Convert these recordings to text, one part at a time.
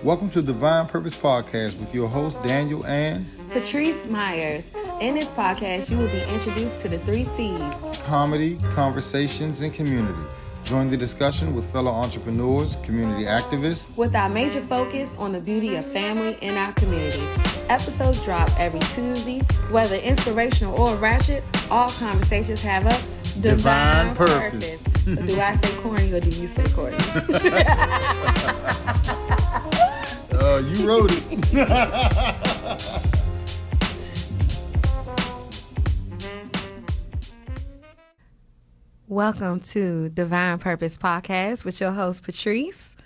Welcome to Divine Purpose Podcast with your host, Daniel and Patrice Myers. In this podcast, you will be introduced to the 3 C's. Comedy, conversations, and community. Join the discussion with fellow entrepreneurs, community activists, with our major focus on the beauty of family in our community. Episodes drop every Tuesday. Whether inspirational or ratchet, all conversations have a divine purpose. So do I say corny or do you say corny? You wrote it. Welcome to Divine Purpose Podcast with your host Patrice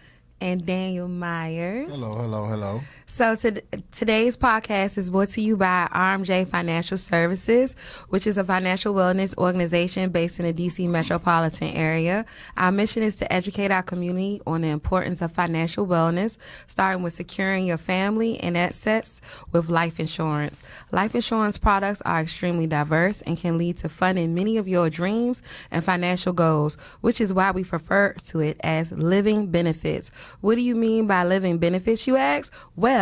and Daniel Myers. Hello. So today's podcast is brought to you by RMJ Financial Services, which is a financial wellness organization based in the D.C. metropolitan area. Our mission is to educate our community on the importance of financial wellness, starting with securing your family and assets with life insurance. Life insurance products are extremely diverse and can lead to funding many of your dreams and financial goals, which is why we refer to it as living benefits. What do you mean by living benefits, you ask? Well,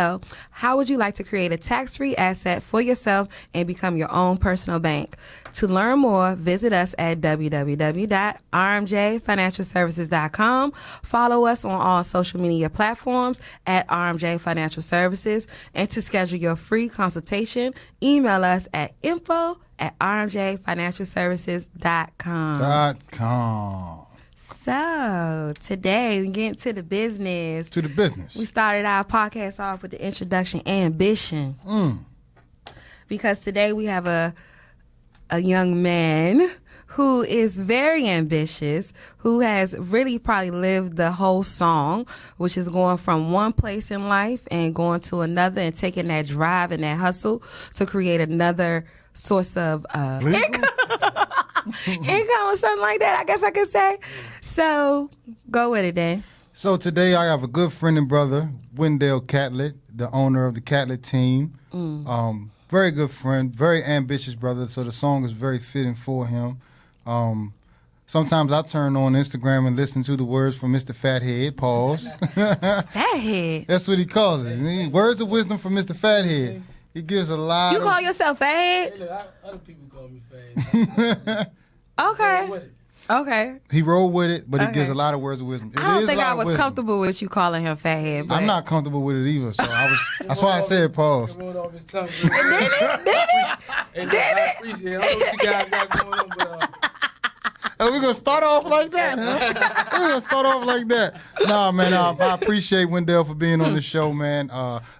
how would you like to create a tax-free asset for yourself and become your own personal bank? To learn more, visit us at www.rmjfinancialservices.com. Follow us on all social media platforms at RMJ Financial Services. And to schedule your free consultation, email us at info@rmjfinancialservices.com. So, today, we get to the business. We started our podcast off with the introduction, ambition. Because today we have a young man who is very ambitious, who has really probably lived the whole song, which is going from one place in life and going to another and taking that drive and that hustle to create another source of income or something like that, I guess I could say. So, go with it, Dan. So today I have a good friend and brother, Webdell Catlett, the owner of the Catlett Team. Very good friend, very ambitious brother, so the song is very fitting for him. Sometimes I turn on Instagram and listen to the words from Mr. Fathead, pause. Fathead? That's what he calls it. Words of wisdom from Mr. Fathead. He gives a lot You call yourself Fathead? Hey, look, other people call me Fathead. Okay. He rolled with it, but he gives a lot of words of wisdom. I don't think I was comfortable with you calling him Fathead. I'm not comfortable with it either, so that's why I said pause. It rolled off his tongue. Did it? I appreciate it. I don't know what you guys got going on, but... And we're going to start off like that, huh? We're going to start off like that. Nah, man, I appreciate Webdell for being on the show, man.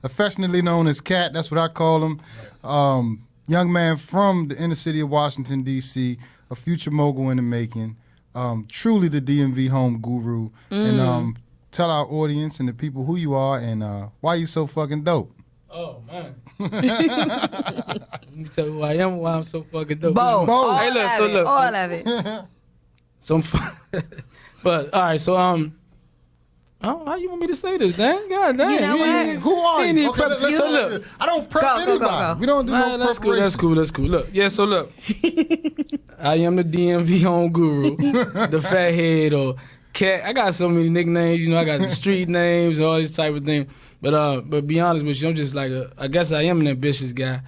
Affectionately known as Cat, that's what I call him. Young man from the inner city of Washington, D.C., a future mogul in the making, truly the DMV home guru. And tell our audience and the people who you are and why you so fucking dope. Oh, man. Let me tell you who I am and why I'm so fucking dope. Both. Hey, look, so look. All of it. So but, all right, so, how you want me to say this, Dan? God damn. You know what? Who are you? Okay, So look, I don't prep anybody. Go. We don't do no preparation. That's cool. Look, so look. I am the DMV home guru, the Fathead or Cat. I got so many nicknames, you know. I got the street names, all this type of thing. But be honest with you, I'm just like I guess I am an ambitious guy,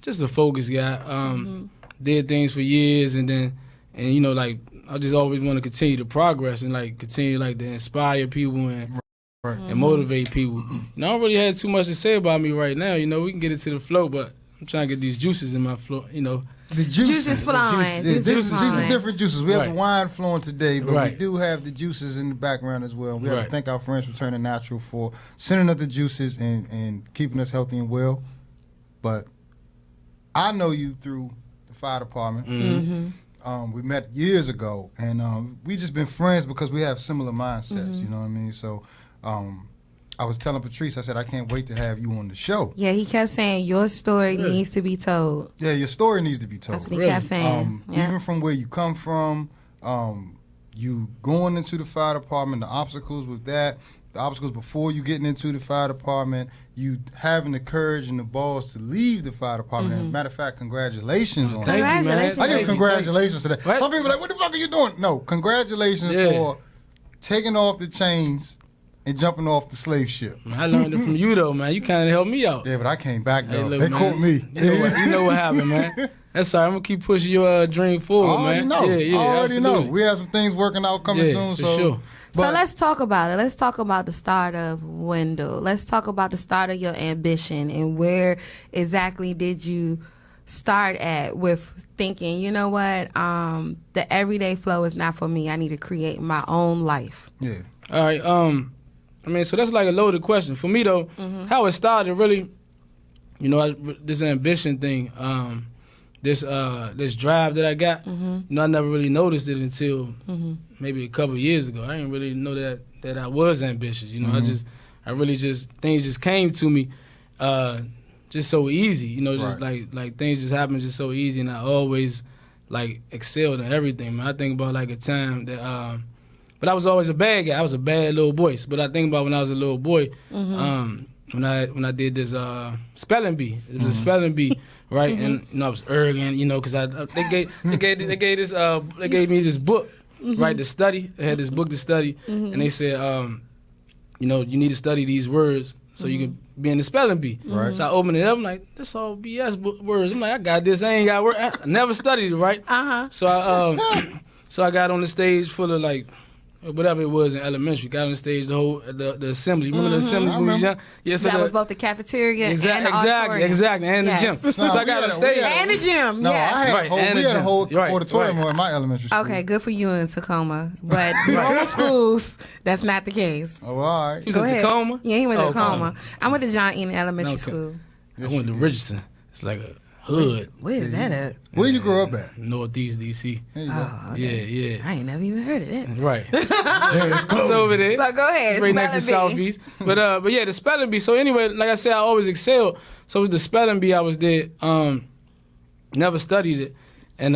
just a focused guy. Did things for years, and you know, like I just always want to continue to progress and like continue like to inspire people and motivate people. You know, I don't really have too much to say about me right now. You know, we can get into the flow, but I'm trying to get these juices in my flow. You know, the juices flowing. These are different juices. We have the wine flowing today, but Right. we do have the juices in the background as well. We have to thank our friends from Turning Natural for sending us the juices and keeping us healthy and well. But I know you through the fire department. We met years ago, and we just been friends because we have similar mindsets. You know what I mean? So I was telling Patrice, I said, I can't wait to have you on the show. Yeah, he kept saying your story needs to be told. Yeah, your story needs to be told. That's what he kept saying. Even from where you come from, you going into the fire department, the obstacles with that, the obstacles before you getting into the fire department, you having the courage and the balls to leave the fire department. As a matter of fact, congratulations on that. Thank you, man. I give congratulations to that. What? Some people are like, what the fuck are you doing? No, congratulations for taking off the chains and jumping off the slave ship. I learned it from you though, man. You kind of helped me out. Yeah, but I came back Hey, though. look, They man, caught me. You know what happened, man. That's all right. I'm gonna keep pushing your dream forward, I already man. know. Yeah, I already know. absolutely. We have some things working out coming Yeah, soon. for So, sure. So let's talk about it. Let's talk about the start of Wendell. Let's talk about the start of your ambition and where exactly did you start at with thinking, you know what, the everyday flow is not for me. I need to create my own life. Yeah. All right. I mean, so that's like a loaded question for me though. How it started, really, you know, this ambition thing, this drive that I got. You know, I never really noticed it until maybe a couple of years ago. I didn't really know that I was ambitious. You know, things just came to me, just so easy. You know, just like things just happen just so easy, and I always like excelled in everything. Man, I think about like a time that. But I was always a bad guy. I was a bad little boy. But I think about when I was a little boy, when I did this spelling bee. It was a spelling bee, right? And you know, I was arrogant, you know, because they gave me this book, right, to study. I had this book to study, and they said, you know, you need to study these words so you can be in the spelling bee. Right. So I opened it up. I'm like, that's all BS words. I'm like, I got this. I ain't got words. I never studied it, right? So I got on the stage full of like. Whatever it was in elementary, got on the stage, the assembly. Remember the assembly when we was young? Yeah, so that was both the cafeteria and the auditorium. Exactly, and the gym. So I got on stage. And the gym, No, yes. I had we had a whole auditorium in my elementary school. Okay, good for you in Tacoma. But normal schools, that's not the case. Oh, all right. He was in Tacoma? Yeah, he went to Tacoma. I went to John Eaton Elementary School. I went to Richardson. It's like a hood. Where is that at? Where you grow up at? Northeast DC. There you go. Okay. Yeah. I ain't never even heard of that. Right. Yeah, it's close. It's over there. So go ahead. Right next to Spelling Southeast. But yeah, the spelling bee. So anyway, like I said, I always excelled. So with the spelling bee, I was there. Never studied it, and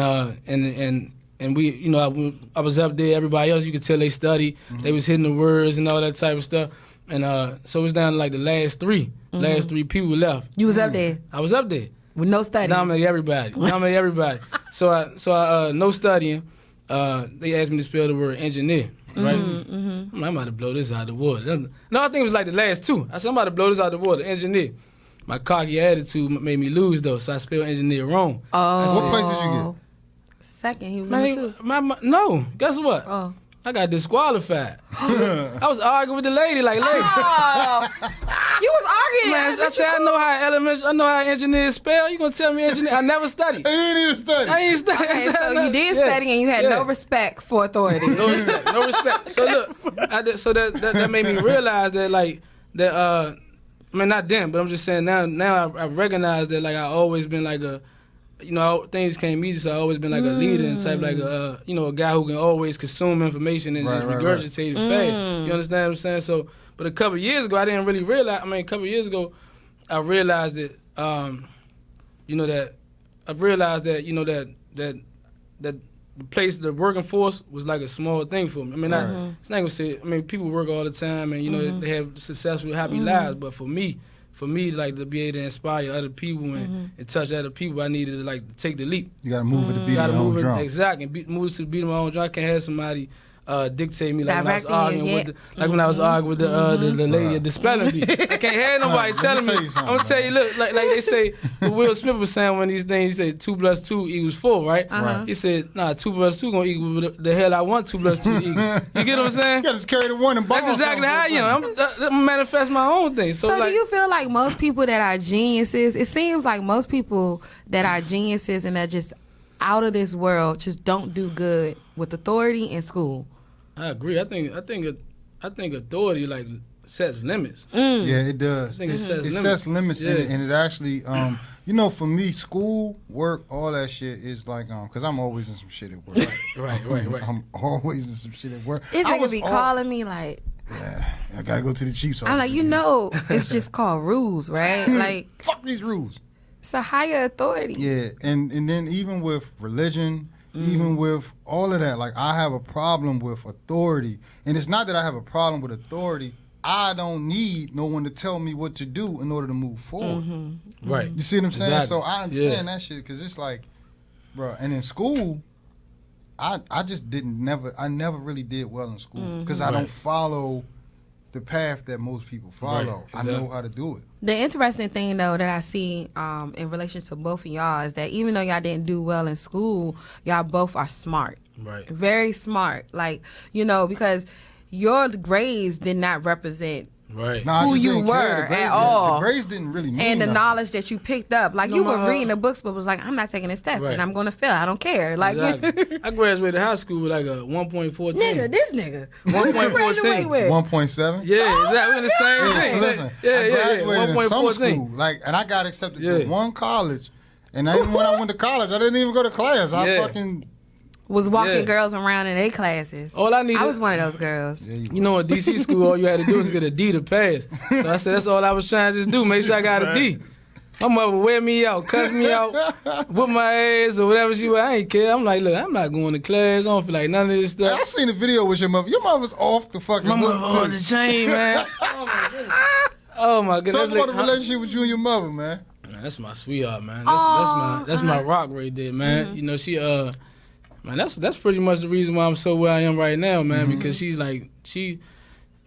we, you know, I was up there. Everybody else, you could tell they studied. They was hitting the words and all that type of stuff. And so it was down to like the last three people left. You was up there I was up there. with no study. Dominate everybody. So I no studying. They asked me to spell the word engineer, right? I'm like, I'm about to blow this out of the water. No, I think it was like the last two. I said, I'm about to blow this out of the water, engineer. My cocky attitude made me lose, though, so I spelled engineer wrong. Oh. What place did you get? Second, he was in the two. No, guess what? Oh. I got disqualified. I was arguing with the lady, like, lady. Oh. You was arguing. Man, I said, I know how engineers spell. You gonna tell me engineer? I never studied. You ain't even study. I ain't studied. Okay, so you did study and you had no respect for authority. No respect. So look, so that made me realize that I mean, not then, but I'm just saying now I recognize that like I always been like a, you know, things came easy, so I always been like a leader and type like a, you know, a guy who can always consume information and just regurgitate it fast. You understand what I'm saying? So, but a couple years ago, I didn't really realize. I mean, a couple years ago, I realized that, you know, that the place, the working force was like a small thing for me. I mean, it's not gonna say. I mean, people work all the time, and you know they have successful, happy lives. But for me, like to be able to inspire other people and touch other people, I needed to like take the leap. You gotta move it to beat your own drum. Exactly, move to the beat of my own drum. I can't have somebody dictate me like Directing when I was arguing you, with when I was arguing with the lady at the spelling bee. I can't have nobody telling me. I'm gonna tell you, look, like they say, what Will Smith was saying one of these things. He said 2 + 2 = 4, right? He said, nah, 2 + 2 gonna equal the hell I want 2 + 2 to equal. You get what I'm saying? You gotta just carry the one and ball. That's exactly how I am. I'm gonna manifest my own thing. So So like, do you feel like most people that are geniuses, it seems like most people that are geniuses and are just out of this world just don't do good with authority in school? I agree. I think authority like sets limits. Yeah, it does. I think it sets limits, Yeah. and it actually, you know, for me, school, work, all that shit is like, because I'm always in some shit at work. Right. I'm always in some shit at work. This nigga be calling me like, Yeah, I gotta go to the Chiefs office. I'm like, you again. know, it's just called rules, right? Like, Fuck these rules. it's a higher authority. Yeah, and then even with religion, even with all of that, like I have a problem with authority. And it's not that I have a problem with authority. I don't need no one to tell me what to do in order to move forward. Right. You see what I'm saying? Exactly. So I understand that shit because it's like, bro, and in school, I just I never really did well in school because I don't follow the path that most people follow. Right, I know how to do it. The interesting thing, though, that I see in relation to both of y'all is that even though y'all didn't do well in school, y'all both are smart. Right. Very smart. Like, because your grades did not represent Right. Nah, I who just you didn't were care. The grades at didn't- all. The grades didn't really mean and the nothing. knowledge that you picked up. Like, No, you were my- reading the books, but was like, I'm not taking this test, Right. and I'm going to fail. I don't care. Like, Exactly. I graduated high school with like a 1.14. nigga, this nigga. 1.14. 1.7. Yeah, exactly. We're the same Yeah, thing. so listen, yeah, I graduated in some 1.14. school, and I got accepted Yeah. to one college, and even when I went to college, I didn't even go to class. I Yeah. fucking Was walking Yeah. girls around in their classes. All I needed. I was one of those girls. yeah, You know, in DC school, all you had to do was get a D to pass. So I said, that's all I was trying to just do. Make sure I got a D. My mother wear me out, cuss me out, whoop my ass or whatever she was. I ain't care. I'm like, look, I'm not going to class. I don't feel like none of this Hey, I stuff. seen a video with your mother. Your mother's off the fucking My mother hook, on too. the chain, man. Oh my goodness. Oh my goodness. Tell us about the Huh? relationship with you and your mother, man. Man, that's my sweetheart, man. That's my rock right there, man. Mm-hmm. You know, she man, that's pretty much the reason why I'm so where I am right now, man. Because she's like she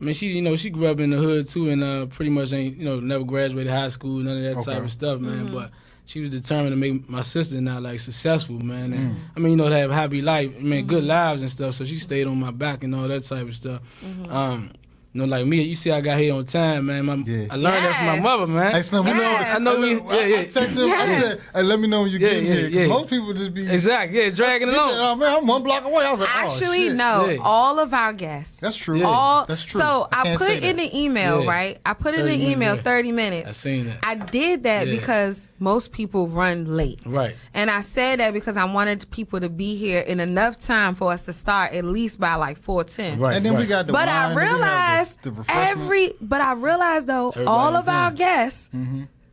grew up in the hood too, and pretty much ain't never graduated high school, none of that type of stuff, man. But she was determined to make my sister and I like successful, man. And I mean, to have a happy life, good lives and stuff. So she stayed on my back and all that type of stuff. Like me, you see, I got here on time, man. Yeah. I learned that from my Yes. mother, man. Hey, son, we know. Yes. I know we. Yeah. I texted him. I said, "Hey, let me know when you're Yeah, getting yeah, here." 'Cause yeah. most people just be Exactly. Yeah, dragging He along. said, "Oh man, I'm 1 block away." I was like, "Oh Actually, shit." no. Yeah. All of our guests. That's true. Yeah. That's true. So I can't put say in that. the email, Yeah. right? I put in 30 the minutes, email yeah. 30 minutes. I seen that. I did that Yeah. because most people run late. Right. And I said that because I wanted people to be here in enough time for us to start at least by like 4:10. Right. And then we got the But wine, I and then we have realized the refreshment. though, Everybody all on of our time. guests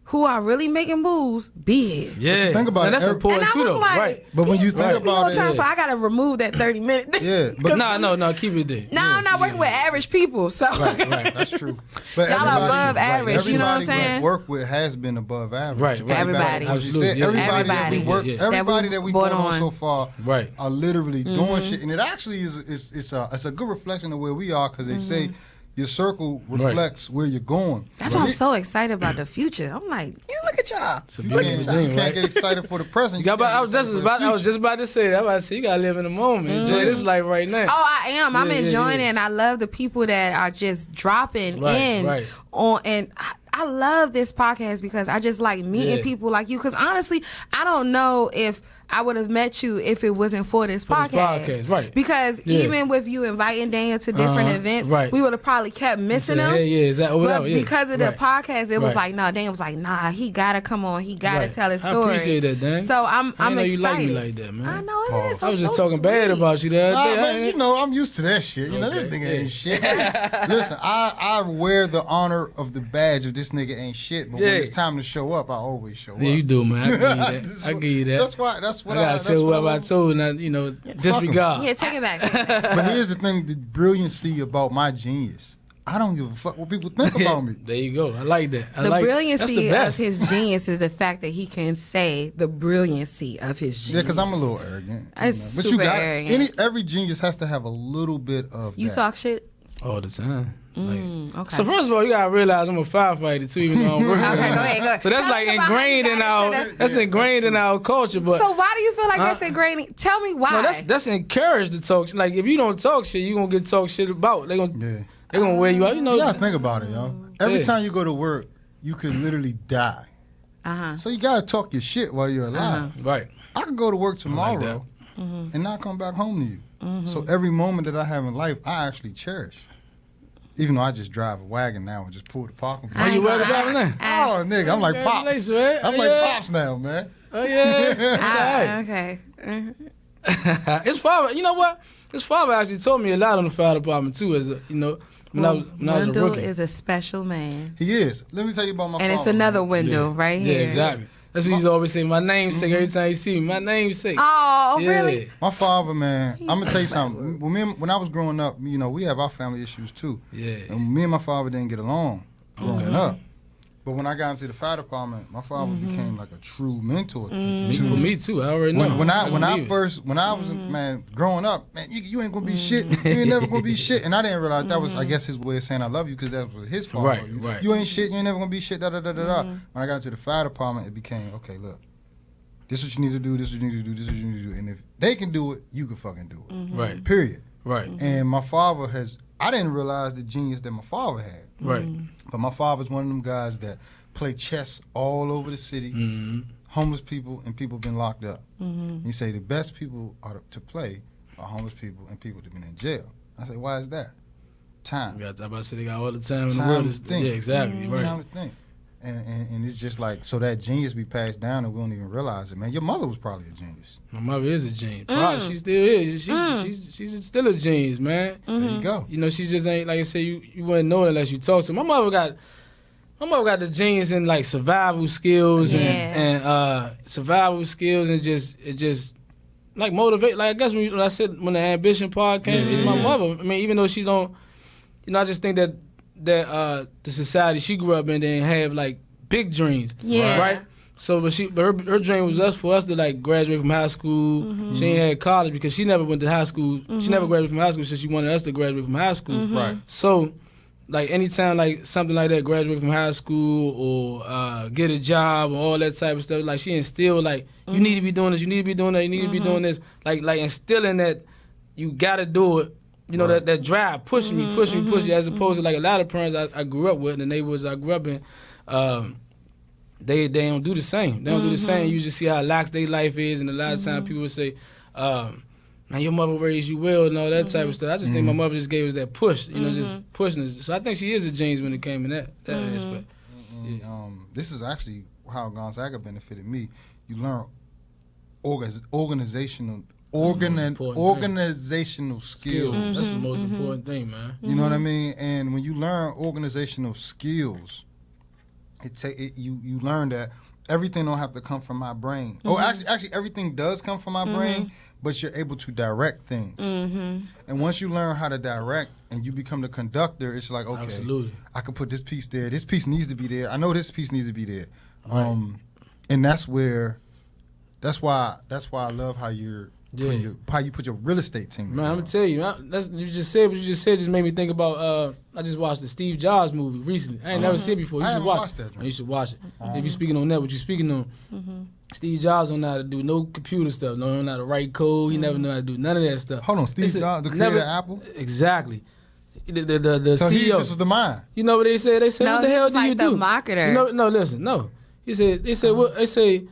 who are really making moves be here. Yeah. think about Now, it, that's every- important And I too, was though. like, Right. But when you think Right. about it, time, so I gotta remove that 30 minutes. yeah, but No, keep it there. No, I'm not working with average people, so Right. that's true. But Y'all are everybody- above average, you know what I'm everybody saying? we work with has been above average. Right, To right. piggyback Everybody. on what you Absolutely, said, yeah. everybody that we Everybody. work, Yeah, yeah. everybody That that we we brought brought on on. so far, Right. are literally doing shit, and it actually is it's a good reflection of where we are because they say your circle reflects where you're going. that's But why I'm it- so excited about the future. I'm like, look at y'all. It's a You beautiful can't, thing, you can't right? get excited for the present. You got can't about, I was get just excited for the about I was future. just about to say that. I was about to say you gotta live in the moment. Enjoy this life right now. Oh, I am. I'm Yeah, yeah, enjoying yeah. it, and I love the people that are just dropping Right, in right. on. And I love this podcast because I just like meeting Yeah. people like you. Because honestly, I don't know if I would have met you if it wasn't for this podcast. Right. Because Yeah. even with you inviting Daniel to different Uh-huh, events, right. we would have probably kept missing Yeah, him. is that But whatever? Yeah. because of the Right. podcast, it was Right. like, no, Daniel was like, nah, he gotta come on. He gotta Right. tell his I story. appreciate that, Dan. So I'm I didn't know excited. you like me like that, man. I know, isn't it? So, I was just so talking bad sweet. about you the other Nah, day. man, you know, I'm used to that shit. You know, this Okay, nigga yeah. ain't shit. Listen, I wear the honor of the badge of this nigga ain't shit, but when Yeah. it's time to show up, I always show Yeah, up. you do, man. I give you that. This is I what- give you that. That's what I gotta that's tell what whoever I love. told, and disregard. Yeah, take it back. Take it back. But here's the thing: the brilliancy about my genius. I don't give a fuck what people think about me. There you go. I like that. I The like, brilliancy that's the of best. his genius is the fact that he can say the brilliancy of his genius. Yeah, because I'm a little arrogant. That's But super you got arrogant. every genius has to have a little bit of You that. talk shit? all the time. Okay. So first of all, you gotta realize I'm a firefighter too, even though I'm working. Okay, go ahead. So that's Tell like us about how you ingrained in got our into that. that's ingrained in our culture. But So why do you feel like that's ingrained? Tell me why. no, that's encouraged to talk. Like if you don't talk shit, you gonna get talked shit about. They gonna wear you out. You know. You gotta think about it, yo. Every Yeah. time you go to work, you could literally die. Uh-huh. So you gotta talk your shit while you're alive. Right. I could go to work like tomorrow and not come back home to you. So every moment that I have in life, I actually cherish. Even though I just drive a wagon now and just pull the parking Are you worried about it now? Oh, nigga, I'm like Pops. Congratulations, man. I'm Oh, like yeah. Pops now, man. Oh yeah. That's all Okay. right. His father. You know what? His father actually told me a lot on the fire department too. As a, when I was a Wendell rookie. is a special man. He is. Let me tell you about my And father. it's another man. window right Yeah, here. exactly. That's what he's always saying. My namesake. Every time you see me, my namesake. Oh, Yeah. really? My father, man, I'm gonna so tell you something. When I was growing up, you know, we have our family issues too. Yeah. And me and my father didn't get along growing up. But when I got into the fire department, my father became like a true mentor For me too. I already know. When I was man growing up, man, you ain't gonna be shit. You ain't never gonna be shit. And I didn't realize that was, I guess, his way of saying I love you, because that was his fault. Right. You ain't shit. You ain't never gonna be shit. Da da da da da. When I got into the fire department, it became, okay, look, this is what you need to do. This is what you need to do. This is what you need to do. And if they can do it, you can fucking do it. Right. Period. Right. And my father I didn't realize the genius that my father had. Right. But my father's one of them guys that play chess all over the city. Homeless people and people been locked up. He say the best people to play are homeless people and people that been in jail. I say, why is that? Time. I'm about to say they got all the time in the Time world. to think. Yeah, exactly. Right. Time to think. And it's just like, so that genius be passed down and we don't even realize it, man. Your mother was probably a genius. My mother is a genius. Probably, she still is. She's still a genius, man. There you go. You know, she just ain't, like I said, you wouldn't know it unless you talk to her. My mother got the genius in like survival skills and survival skills and just like motivate. Like I guess when I said when the ambition part came, it's my mother. I mean, even though she don't, you know, I just think that the society she grew up in didn't have like big dreams. Yeah. Right? So but her dream was for us to like graduate from high school. She ain't had college because she never went to high school. She never graduated from high school, so she wanted us to graduate from high school. Right. So like anytime like something like that, graduate from high school or get a job or all that type of stuff, like she instilled like you need to be doing this, you need to be doing that, you need to be doing this. Like instilling that you gotta do it. You know, that drive, pushing me, as opposed to like a lot of parents I grew up with in the neighborhoods I grew up in, they don't do the same. They don't do the same. You just see how lax their life is, and a lot of times people would say, man, your mother raised you well and all that type of stuff. I just think my mother just gave us that push, you know, just pushing us. So I think she is a genius when it came in that aspect. And, this is actually how Gonzaga benefited me. You learn organizational skills. That's the most important thing, man. You know what I mean? And when you learn organizational skills, you learn that everything don't have to come from my brain. Oh, actually, everything does come from my brain, but you're able to direct things. And once you learn how to direct and you become the conductor, it's like, okay, absolutely, I can put this piece there. This piece needs to be there. I know this piece needs to be there. Right. And that's why I love how how you put your real estate team together. Man, I'm gonna tell you, you just said just made me think about. I just watched the Steve Jobs movie recently. I ain't never seen it before. You should watch it. You should watch it. If you're speaking on that, what you're speaking on, Steve Jobs don't know how to do no computer stuff. Don't know how to write code. He never know how to do none of that stuff. Hold on, Steve Jobs, the creator of Apple. Exactly. The so CEO. He just was the mind. You know what they said? They said, no, what the hell do like you do? The marketer. You know, no, listen, no. They said, what? They say,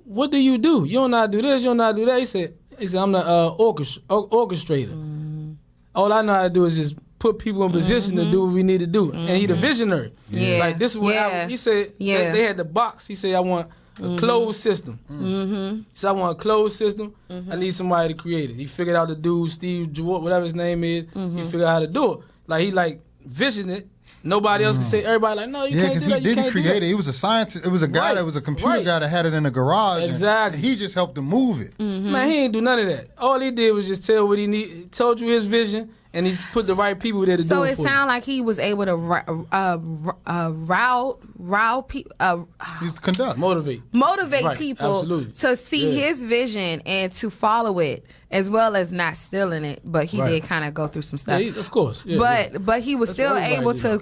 what do you do? You don't know how to do this. You don't know how to do that. He said, I'm the orchestrator. All I know how to do is just put people in position to do what we need to do. And he the visionary. Yeah. Like this is what he said. Yeah. They had the box. He said, I want a closed system. He said, I want a closed system. I need somebody to create it. He figured out the dude, Steve, whatever his name is. He figured out how to do it. Like he like visioned it. Nobody else could say. Everybody like, no, you can't do that. Yeah, because he didn't create it. He was a scientist. It was a guy that was a computer guy that had it in a garage. Exactly. And he just helped him move it. Man, he ain't do none of that. All he did was just tell what he need. He told you his vision, and he put the right people there to do it for you. So it sounded like he was able to He's conduct. Motivate people absolutely. To see his vision and to follow it, as well as not stealing it. But he did kind of go through some stuff. Yeah, of course. Yeah, but he was That's still able to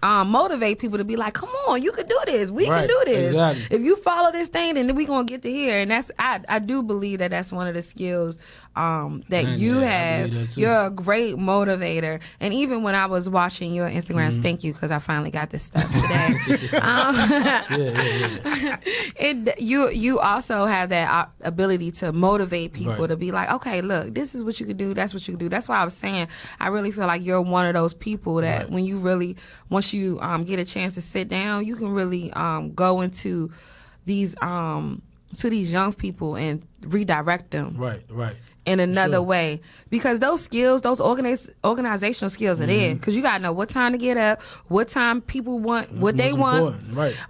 motivate people to be like, come on, you can do this. We can do this. Exactly. If you follow this thing, then we gonna get to here. And that's I do believe that's one of the skills that you have. You're a great motivator. And even when I was watching your Instagrams, thank you, because I finally got this stuff today. You also have that ability to motivate people to be like, okay, look, this is what you can do. That's what you can do. That's why I was saying I really feel like you're one of those people that when you really once you get a chance to sit down, you can really go into these to these young people and redirect them. Right. In another way, because those skills, those organizational skills are there. Because you gotta know what time to get up, what time people want, what they want,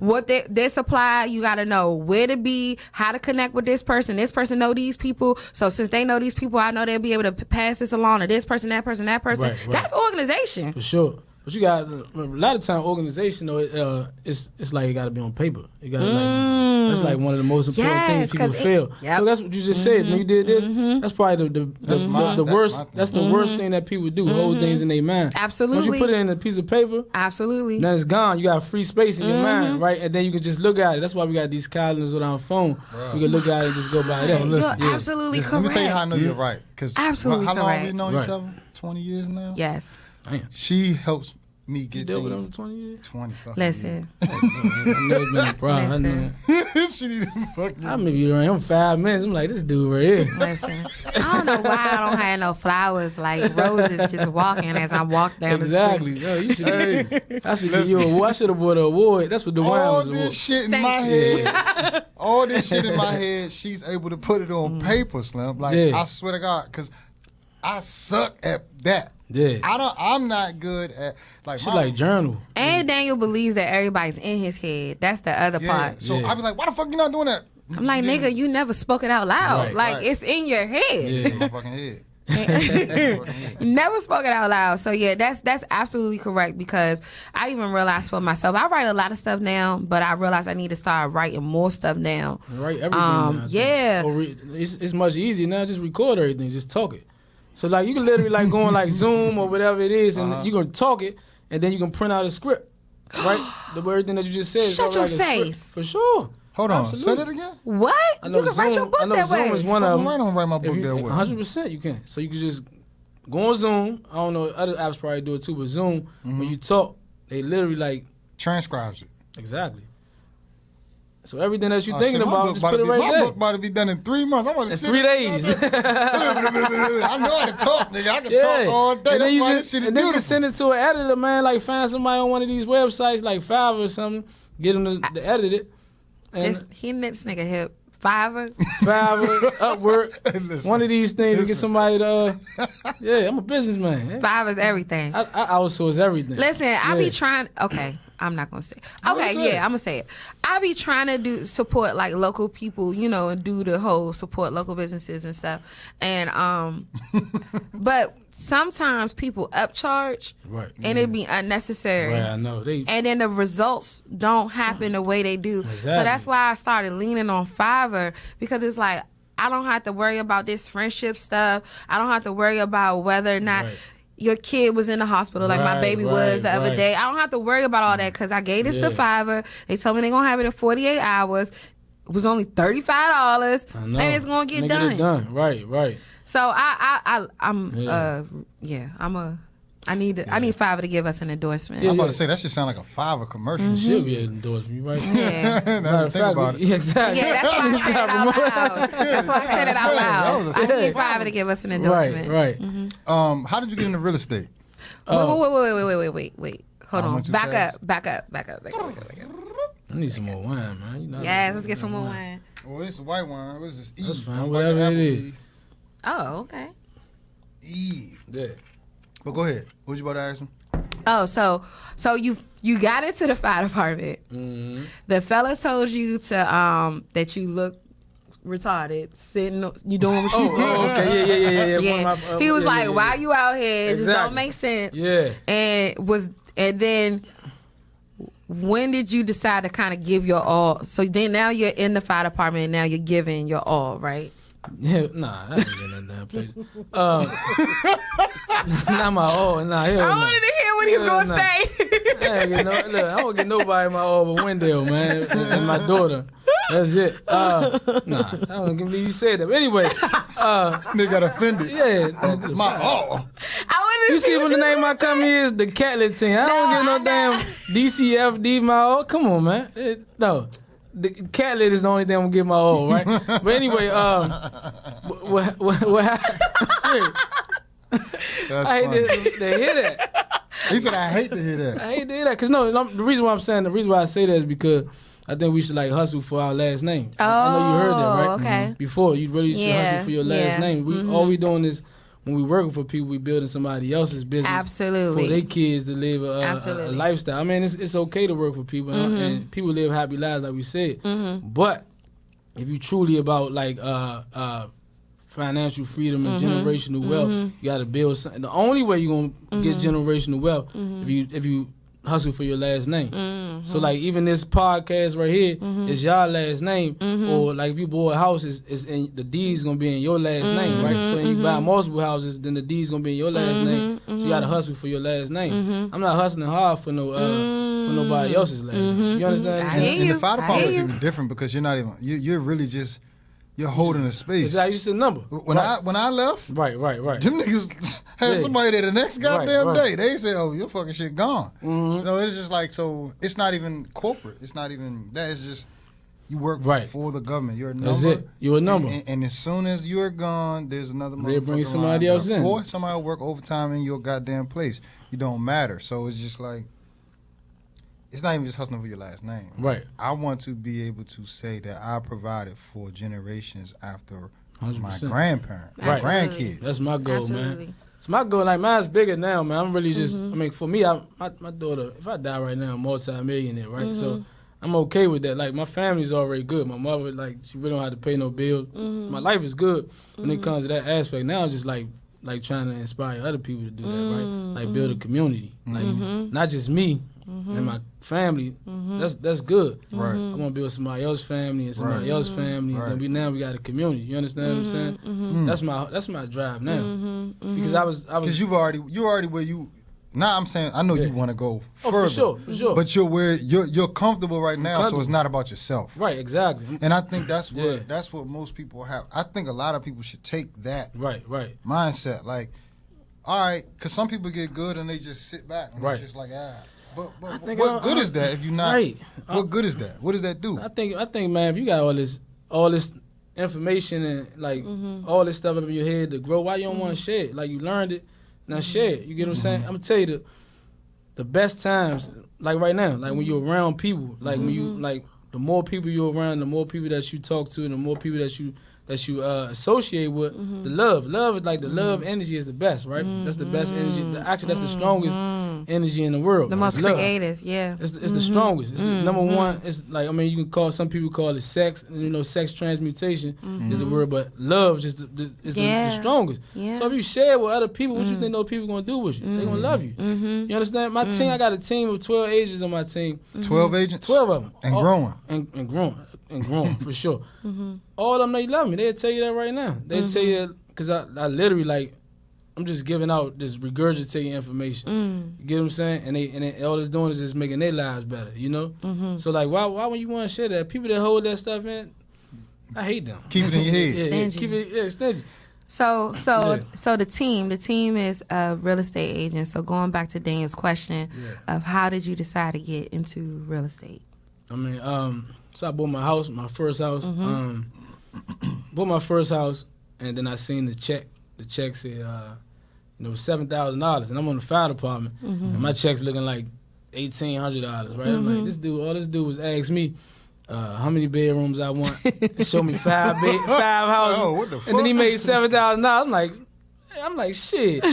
what their supply. You gotta know where to be, how to connect with this person. This person know these people, so since they know these people, I know they'll be able to pass this along to this person, that person, that person. Right. That's organization. For sure. But you got a lot of time organization though. It's like it got to be on paper. It got like that's like one of the most important things people feel. So that's what you just said. When you did this, that's probably the worst. That's the worst thing that people do. Hold things in their mind. Absolutely. Once you put it in a piece of paper, absolutely, then it's gone. You got free space in your mind, right? And then you can just look at it. That's why we got these calendars with our phone. You can look at it and just go by that. You're absolutely correct. Let me tell you how I know you're right. Because absolutely how long correct. have we known each other? 20 years now? Yes. Damn. She helps me get You dealt with things. them for 20 years? 20 fucking Listen. I know it's been a problem. Listen. She need to fucking. I may be around him 5 minutes. I'm like, this dude right here. Listen, I don't know why I don't have no flowers like roses just walking as I walk down Exactly. the street. No, you should. I should give you an award. I should have bought an award. That's what the wine all was. this Award. shit in Thank my you. head, all this shit in my head, she's able to put it on paper, Slim. Like, Yeah. I swear to God, because I suck at that. Yeah. I'm not good at, like, She like journal. And Daniel believes that everybody's in his head. That's the other yeah. part. So Yeah. I be like, why the fuck you not doing that? I'm like, nigga, you never spoke it out loud. Right, like, right. it's in your head. Yeah. It's in my fucking head. You never spoke it out loud. So yeah, that's absolutely correct because I even realized for myself, I write a lot of stuff down, but I realized I need to start writing more stuff down. Write everything down. Yeah. Or it's much easier now. Just record everything. Just talk it. So like you can literally like go on like Zoom or whatever it is, and you can talk it, and then you can print out a script, right? Everything that you just said. Shut is your like a script. face. For sure. Hold on, Absolutely. say that again. What? I know You can write your book I know that Zoom way. is one of them. I don't write my book that way. 100% you can. So you can just go on Zoom. I don't know, other apps probably do it too, but Zoom, when you talk, they literally like Transcribes it. exactly. So everything that you're Oh, thinking shit, my about, book just about put to it be- right My there. book about to be done in 3 months. I want to It's sit 3 days. I know how to talk, nigga. I can Yeah. talk all day. And That's then you why just, this shit is and then beautiful. just send it to an editor, man. Like find somebody on one of these websites, like Fiverr or something. Get them to edit it. And This nigga hip. Fiverr. Fiverr, Upwork, Listen, one of these things to get listen. somebody to. Yeah, I'm a businessman. Fiverr's everything. I outsource everything. Listen, I be Yeah. trying. Okay, I'm not gonna say. Go Okay, ahead. yeah, I'm gonna say it. I be trying to support like local people, you know, and do the whole support local businesses and stuff. And but sometimes people upcharge, Right. and it be unnecessary. Right, I know. And then the results don't happen the way they do. So Exactly. that's why I started leaning on Fiverr because it's like I don't have to worry about this friendship stuff. I don't have to worry about whether or not Right. your kid was in the hospital like my Right, baby was the other right. day. I don't have to worry about all that because I gave this to Yeah. Fiverr. They told me they're going to have it in 48 hours. It was only $35 I know. and it's going to get Nigga, done. it done. Right. So I'm Yeah. I need Fiverr to give us an endorsement. I'm about to say that should sound like a Fiverr commercial. She'll be endorsed me, right? Yeah. Now Matter that I of think fact, about it. yeah, exactly. Yeah, that's why I said it out loud. That's why I said it out loud. I need Fiverr to give us an endorsement. Right. How did you get into real estate? Wait. Hold I on. went too Back fast. up. Back up. I need some more wine, man. You know, Yes, let's get some more wine. Well, it's a white wine. What's this? Eve. That's fine, Don't whatever like the it apple is. Oh, okay. Eve. Yeah. But go ahead. What was you about to ask him? Oh, so you got into the fire department. Mm-hmm. The fella told you to that you look retarded sitting. You doing what you Oh, okay. Yeah. Yeah. One of my, He was yeah, like, yeah, "Why yeah. you out here? It just don't Exactly. make sense." Yeah. And then when did you decide to kind of give your all? So then now you're in the fire department and now you're giving your all, right? Yeah, nah, I ain't getting that damn place. Not my all. Nah, hell I no. wanted to hear what he was Hell gonna no. say. I ain't get no. Look, I don't get nobody my all but Wendell, man, and my daughter. That's it. Nah, I don't believe you said that. But anyway, Nigga got offended. yeah. My I wanted to You see what what the you name were I gonna come say. here is the Catlett Team. I don't No, get no I know. damn DCFD my all. Come on, man. No. The Catlett is the only thing I'm gonna give my all, right? But anyway, what happened? Serious. That's I funny. hate to hear that. He said, I hate to hear that. I hate to hear that. Cause no, the reason why I say that is because I think we should like hustle for our last name. I know you heard that, right? Oh, okay. Before you really should Yeah, hustle for your last yeah. name. All we doing is when we working for people, we building somebody else's business Absolutely. for their kids to live a Absolutely. lifestyle. I mean, it's okay to work for people, and people live happy lives, like we said. But if you truly about like financial freedom and generational wealth, you got to build something. The only way you're gonna get generational wealth if you hustle for your last name. So like even this podcast right here is y'all last name, or like if you bought a house, is in the deed's gonna be in your last name, right? So when you buy multiple houses, then the deed's gonna be in your last name. So you gotta hustle for your last name. I'm not hustling hard for no for nobody else's last name. You understand? And the fire department is even different because you're not even you're really just you're holding a space. It's like just a number. When I left, right. them niggas had somebody there the next goddamn day. They say, "Oh, your fucking shit gone." No, it's just like so. It's not even corporate. It's not even that. It's just you work for the government. You're a number. That's it. You're a number. And as soon as you're gone, there's another. They bring somebody else in, or somebody will work overtime in your goddamn place. You don't matter. So it's just like. It's not even just hustling for your last name. Right. I want to be able to say that I provided for generations after 100%. My grandparents, my grandkids. That's my goal, man. It's my goal. Like, mine's bigger now, man. I'm really just, I mean, for me, my daughter, if I die right now, I'm multi-millionaire, right? So I'm okay with that. Like, my family's already good. My mother, like, she really don't have to pay no bills. My life is good when it comes to that aspect. Now I'm just, like trying to inspire other people to do that, right? Like, build a community. Like, not just me. And my family, that's good. Right. I want to build somebody else's family and somebody else's family. Right. And then we got a community. You understand what I'm saying? That's my drive now. Because I was because you're already where you. Now I'm saying I know you want to go further. For sure. But you're where you're comfortable right now, so it's not about yourself. Right, exactly. And I think that's what most people have. I think a lot of people should take that mindset. Like, all right, because some people get good and they just sit back and it's just like But what good is that if you're not? Right. What good is that? What does that do? I think, man, if you got all this information and like all this stuff up in your head to grow, why you don't want to share it? Like you learned it, now share it. You get what I'm saying? I'm gonna tell you the best times, like right now, like when you're around people, like when you like the more people you're around, the more people that you talk to, and the more people that you associate with, the love is like the love energy is the best, right? That's the best energy. Actually, that's the strongest energy in the world. The most creative, It's the strongest. It's the number one. It's like, I mean, you can some people call it sex, and sex transmutation is the word, but love is the strongest. Yeah. So if you share it with other people, what you think those people gonna do with you? They gonna love you. You understand? My team, I got a team of 12 agents on my team. 12 agents? 12 of them. And growing. And growing, for sure. All of them, they love me. They'll tell you that right now. They'll tell you that because I literally, like, I'm just giving out, just regurgitating information. You get what I'm saying? And all it's doing is just making their lives better, you know? So, like, why would you want to share that? People that hold that stuff in, I hate them. Keep it in your head. Keep it, stingy. So the team is a real estate agent. So going back to Daniel's question of how did you decide to get into real estate? I mean, so I bought my first house. Bought my first house, and then I seen the check. The check said, $7,000, and I'm on the fire department, and my check's looking like $1,800, right? I'm like, all this dude was ask me how many bedrooms I want, and show me five houses, what the fuck? And then he made $7,000. I'm like, shit.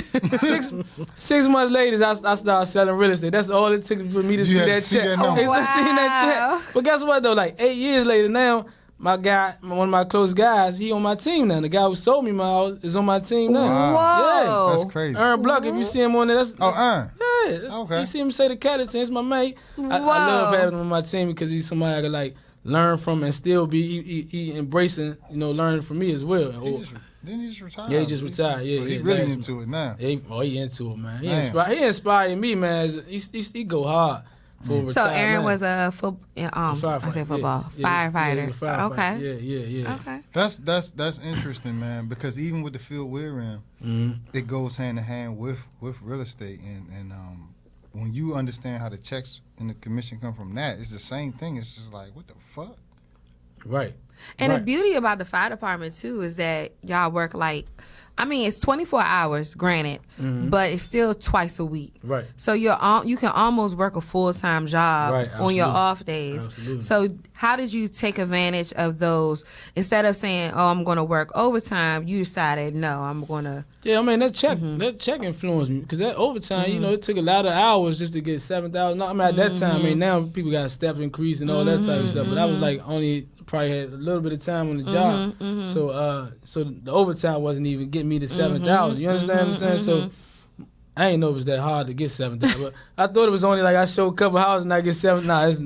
Six months later, I started selling real estate. That's all it took for me to see that check. Seeing that check. But guess what though? Like 8 years later now, my guy, one of my close guys, he on my team now. The guy who sold me my house is on my team now. Wow. Yeah, that's crazy. Aaron Bluck, if you see him on there, that's Aaron. Yeah, okay. You see him say the Catlett Team, it's my mate. I love having him on my team because he's somebody I could like learn from and still be he embracing, learning from me as well. Didn't he just retire? Yeah, he just retired. Yeah, so he really into it now. Yeah, he into it, man. He inspired me, man. He go hard for retire. So Aaron was a firefighter. Firefighter. Okay. Yeah. Okay. That's interesting, man. Because even with the field we're in, it goes hand in hand with real estate, and when you understand how the checks and the commission come from that, it's the same thing. It's just like, what the fuck? Right. And the beauty about the fire department too is that y'all work it's 24 hours, granted, but it's still twice a week. Right. So you can almost work a full-time job on your off days. Absolutely. So how did you take advantage of those? Instead of saying, "Oh, I'm going to work overtime," you decided, "No, I'm going to." Yeah, I mean that check influenced me because that overtime, it took a lot of hours just to get $7,000. I mean at that time, now people got step increase and all that type of stuff, but I was like only probably had a little bit of time on the job. So the overtime wasn't even getting me to 7,000. You understand what I'm saying? So I ain't know it was that hard to get 7,000. But I thought it was only like I show a couple houses and I get 7. Nah, it's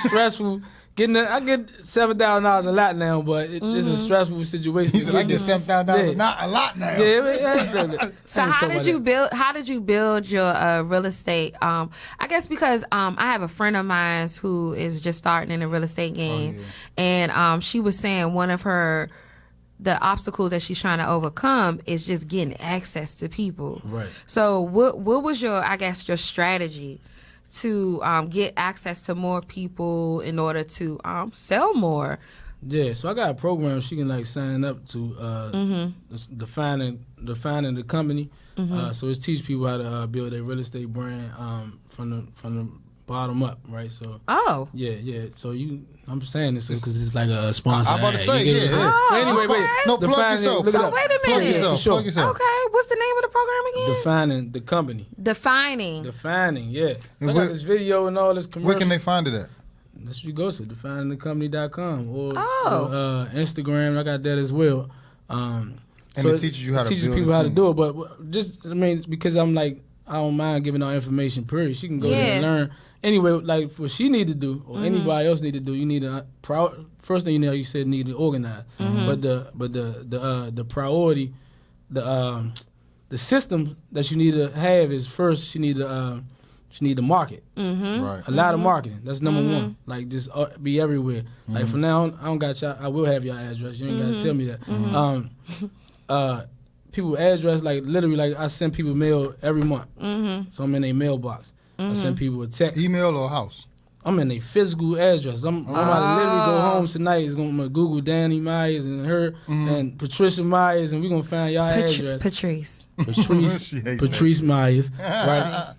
stressful. I get $7,000 a lot now, but it's a stressful situation. He said, I get $7,000 not a lot now. Yeah. So how did you build your real estate? I guess because I have a friend of mine who is just starting in the real estate game, and she was saying one of the obstacle that she's trying to overcome is just getting access to people. Right. So what was your strategy to get access to more people in order to sell more? Yeah, so I got a program she can like sign up to defining the company. So it's teach people how to build a real estate brand from the bottom up, right? So yeah. So I'm saying this because it's like a sponsor. I'm about to say, yeah. Oh, Anyway, no, plug yourself. So wait a minute. Plug yourself. Okay, what's the name of the program again? Defining the company. Defining, yeah. So I got this video and all this commercial. Where can they find it at? That's what you go to, definingthecompany.com or Instagram. I got that as well. And it teaches you how to build people how to do it. But just, because I'm like, I don't mind giving out information, period. She can go there and learn. Anyway, like what she need to do or anybody else need to do, you need to first thing you said need to organize. But the priority, the system that you need to have is first you need to market. Right. A lot of marketing. That's number one. Like just be everywhere. Like from now on, I don't got y'all. I will have your address. You ain't gotta tell me that. People address like literally like I send people mail every month. So I'm in a mailbox. I send people a text. Email or house? I'm in a physical address. I'm about to literally go home tonight. It's gonna Google Danny Myers and her and Patricia Myers, and we're gonna find y'all address. Patrice Myers, right?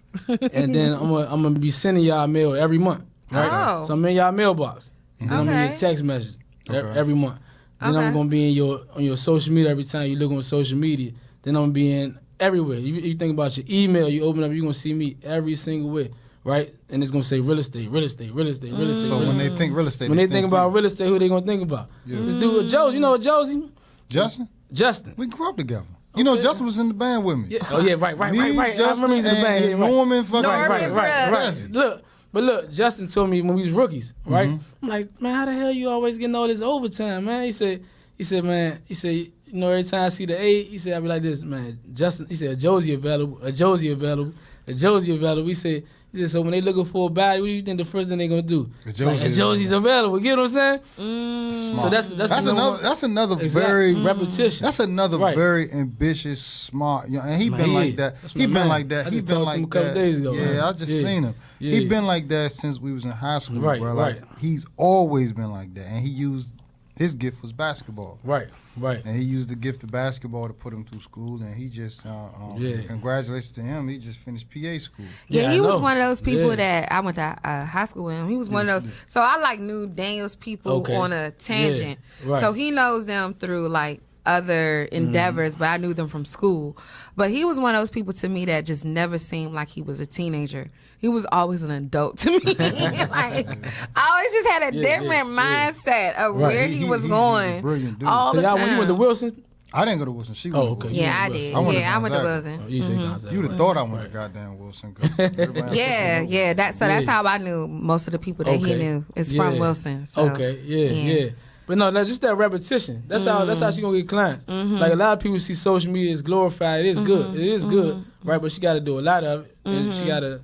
And then I'm gonna be sending y'all mail every month, right? So I'm in y'all mailbox, and then I'm in your text message every month. Then I'm gonna be on your social media every time you look on social media. Then I'm gonna be in everywhere. You think about your email, you open up, you're gonna see me every single way. Right? And it's going to say real estate. So when they think real estate, when they think about real estate, who they going to think about? This dude with Josie. You know Josie? Justin. We grew up together. You know, Justin was in the band with me. Yeah. Oh, yeah, right. Me, I Justin, remember he's in the band. and Norman fucking Right. Look, Justin told me when we was rookies, right? I'm like, man, how the hell you always getting all this overtime, man? He said, you know, every time I see the 8, he said, I be like this, man. Justin, he said, Josie available. He said, so when they looking for a body, what do you think the first thing they gonna do? Josie's available. You get what I'm saying? So that's another very repetition. That's another very ambitious, smart. And he been like that. He been like that. He been like that. A couple days ago. Yeah, I just seen him. He been like that since we was in high school, bro. Like he's always been like that, and he used his gift was basketball. Right. And he used the gift of basketball to put him through school, and he just, congratulations to him, he just finished PA school. Yeah, he was one of those people that I went to high school with him. He was one of those. So I knew Daniel's people on a tangent. Yeah, right. So he knows them through like other endeavors, but I knew them from school. But he was one of those people to me that just never seemed like he was a teenager. He was always an adult to me. Like I always just had a different mindset of where he was going. Brilliant dude. So y'all, when you went to Wilson? I didn't go to Wilson. She went to Wilson. Yeah, I did. I went to Wilson. Oh, you said Gonzaga. You would have thought I went to goddamn Wilson. That's how I knew most of the people that he knew is from Wilson. So. Yeah. But no, that's just that repetition. That's how she gonna get clients. Like a lot of people see social media as glorified. It is good. It is good, right? But she got to do a lot of it, and she got to.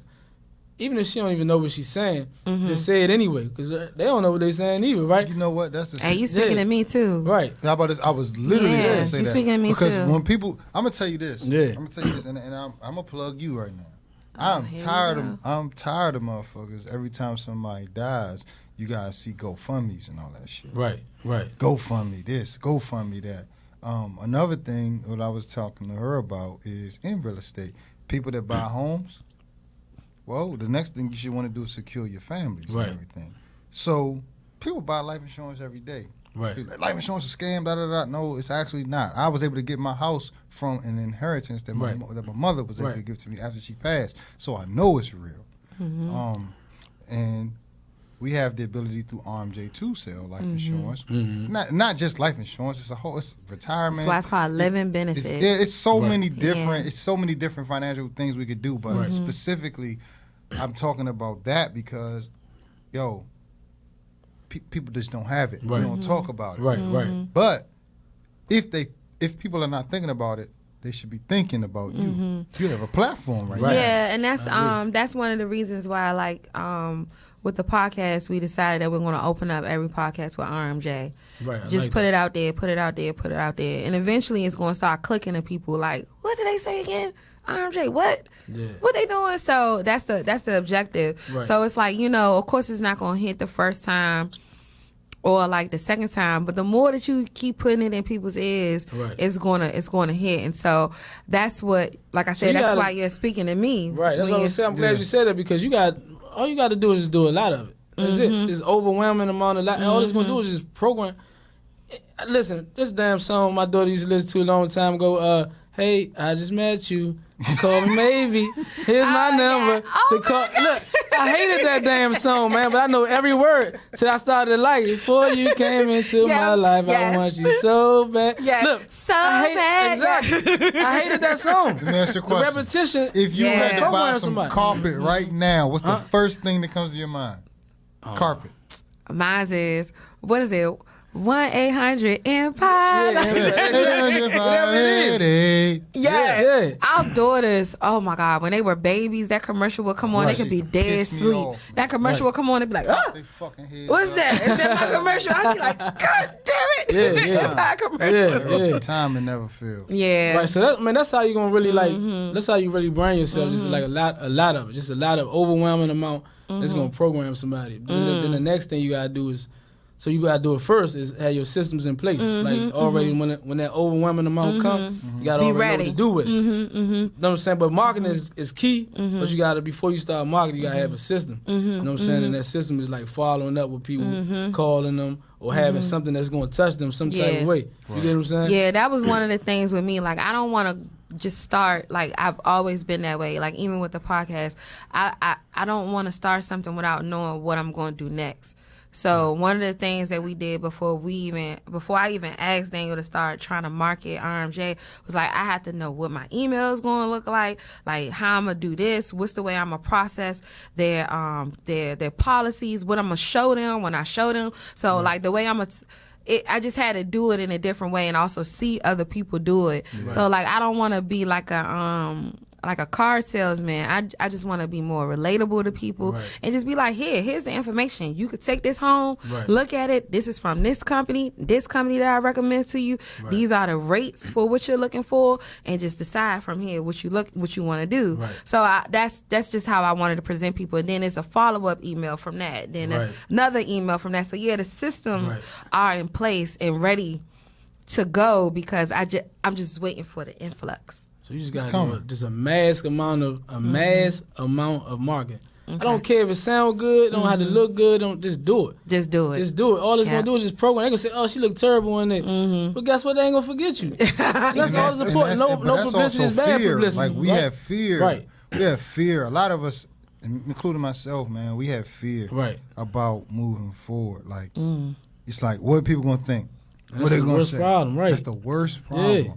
Even if she don't even know what she's saying, just say it anyway, because they don't know what they're saying either, right? You know what? That's the you speaking to me too, right? How about this? I was literally going to say you that speaking to me because too. when people, I'm gonna tell you this. Yeah. I'm gonna tell you this, and I'm gonna plug you right now. I'm tired of motherfuckers. Every time somebody dies, you guys see GoFundMe's and all that shit. Right. GoFundMe this, GoFundMe that. Another thing that I was talking to her about is in real estate, people that buy homes. Well, the next thing you should want to do is secure your families and everything. So people buy life insurance every day. Right. Like, life insurance is a scam, da-da-da. No, it's actually not. I was able to get my house from an inheritance that my mother was able to give to me after she passed. So I know it's real. And we have the ability through RMJ to sell life insurance. Not just life insurance. It's retirement. That's why it's called living benefits. It's so many different. It's so many different financial things we could do. But specifically, I'm talking about that because, people just don't have it. Right. We don't talk about it. Right. But if people are not thinking about it, they should be thinking about you. You have a platform right now. Yeah, and that's one of the reasons why, like, with the podcast, we decided that we're going to open up every podcast with RMJ. Right. Just put it out there, put it out there, put it out there. And eventually it's going to start clicking to people like, what did they say again? RMJ, what? Yeah. What they doing? So that's the objective. Right. So it's like, of course it's not going to hit the first time or like the second time, but the more that you keep putting it in people's ears, it's going to hit. And so that's what, like I said, that's why you're speaking to me. Right. That's what I'm saying. I'm glad you said that because all you got to do is just do a lot of it. That's it. It's overwhelming amount of lot. All it's going to do is just program. Listen, this damn song my daughter used to listen to a long time ago, hey, I just met you. Call me maybe. Here's my number. Look, I hated that damn song, man, but I know every word till I started to like it. Before you came into my life, I want you so bad. Look, so bad. Exactly. I hated that song. Let me ask you a question. The repetition. If you had to buy Program some somebody. carpet right now, what's the first thing that comes to your mind? Carpet. Mine is, what is it? 1-800-EMPIRE. Yeah. Our daughters, oh my God, when they were babies, that commercial would come on, they could be dead asleep. Off, that commercial would come on, they'd be like, They fucking heads what's up. that? Is that my commercial? I'd be like, God damn it. Yeah. Commercial. Yeah. Time to never feel. Yeah. Right, so that's how you gonna really that's how you really brand yourself. Just like a lot of it, just a lot of overwhelming amount that's gonna program somebody. Then the next thing you gotta do is, so you gotta do it first is have your systems in place. Like already when that overwhelming amount come, you gotta already know what to do with it. You know what I'm saying? But marketing is key. But you gotta, before you start marketing, you gotta have a system. You know what I'm saying? And that system is like following up with people, calling them, or having something that's gonna touch them some type of way. You get what I'm saying? Yeah, that was one of the things with me. Like, I don't want to just start, like, I've always been that way. Like, even with the podcast, I don't want to start something without knowing what I'm going to do next. So one of the things that we did before I even asked Daniel to start trying to market RMJ was like, I had to know what my email is going to look like how I'm gonna do this, what's the way I'm gonna process their policies, what I'm gonna show them when I show them. So like the way I just had to do it in a different way and also see other people do it. Right. So like I don't want to be like a car salesman. I just want to be more relatable to people and just be like, here's the information. You could take this home, look at it. This is from this company that I recommend to you. Right. These are the rates for what you're looking for, and just decide from here what you want to do. Right. So that's just how I wanted to present people. And then it's a follow-up email from that. Then another email from that. So the systems are in place and ready to go because I'm just waiting for the influx. So you just got to do a mass amount of marketing. Okay. I don't care if it sound good, don't have to look good, don't just do it. Just do it. All it's gonna do is just program. They gonna say, "Oh, she look terrible in it," but guess what? They ain't gonna forget you. That's all it's important. No publicity is bad publicity. Like we have fear. Right. We have fear. A lot of us, including myself, man, we have fear about moving forward. Like it's like, what are people gonna think? That's what are they the gonna worst say? problem, right? That's the worst problem. Yeah.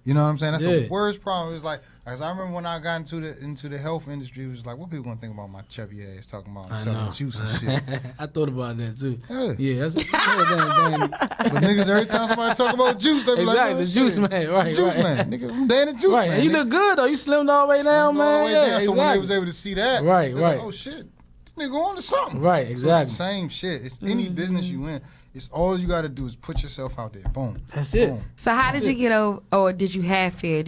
You know what I'm saying? That's the worst problem. It's like, as I remember when I got into the health industry, it was like, what people gonna think about my chubby ass talking about selling juice and shit? I thought about that too. Yeah. That's damn. But niggas, every time somebody talk about juice, they be like, exactly, the juice man, right? Juice man, nigga, I'm Danny Juice man. And you look good though. You slimmed all the way down, man. So when they was able to see that, right. Like, oh shit, this nigga on to something. Right, exactly. So it's the same shit. It's any business you in. It's all you got to do is put yourself out there. Boom. That's it. Boom. So how did you get over, or did you have fear?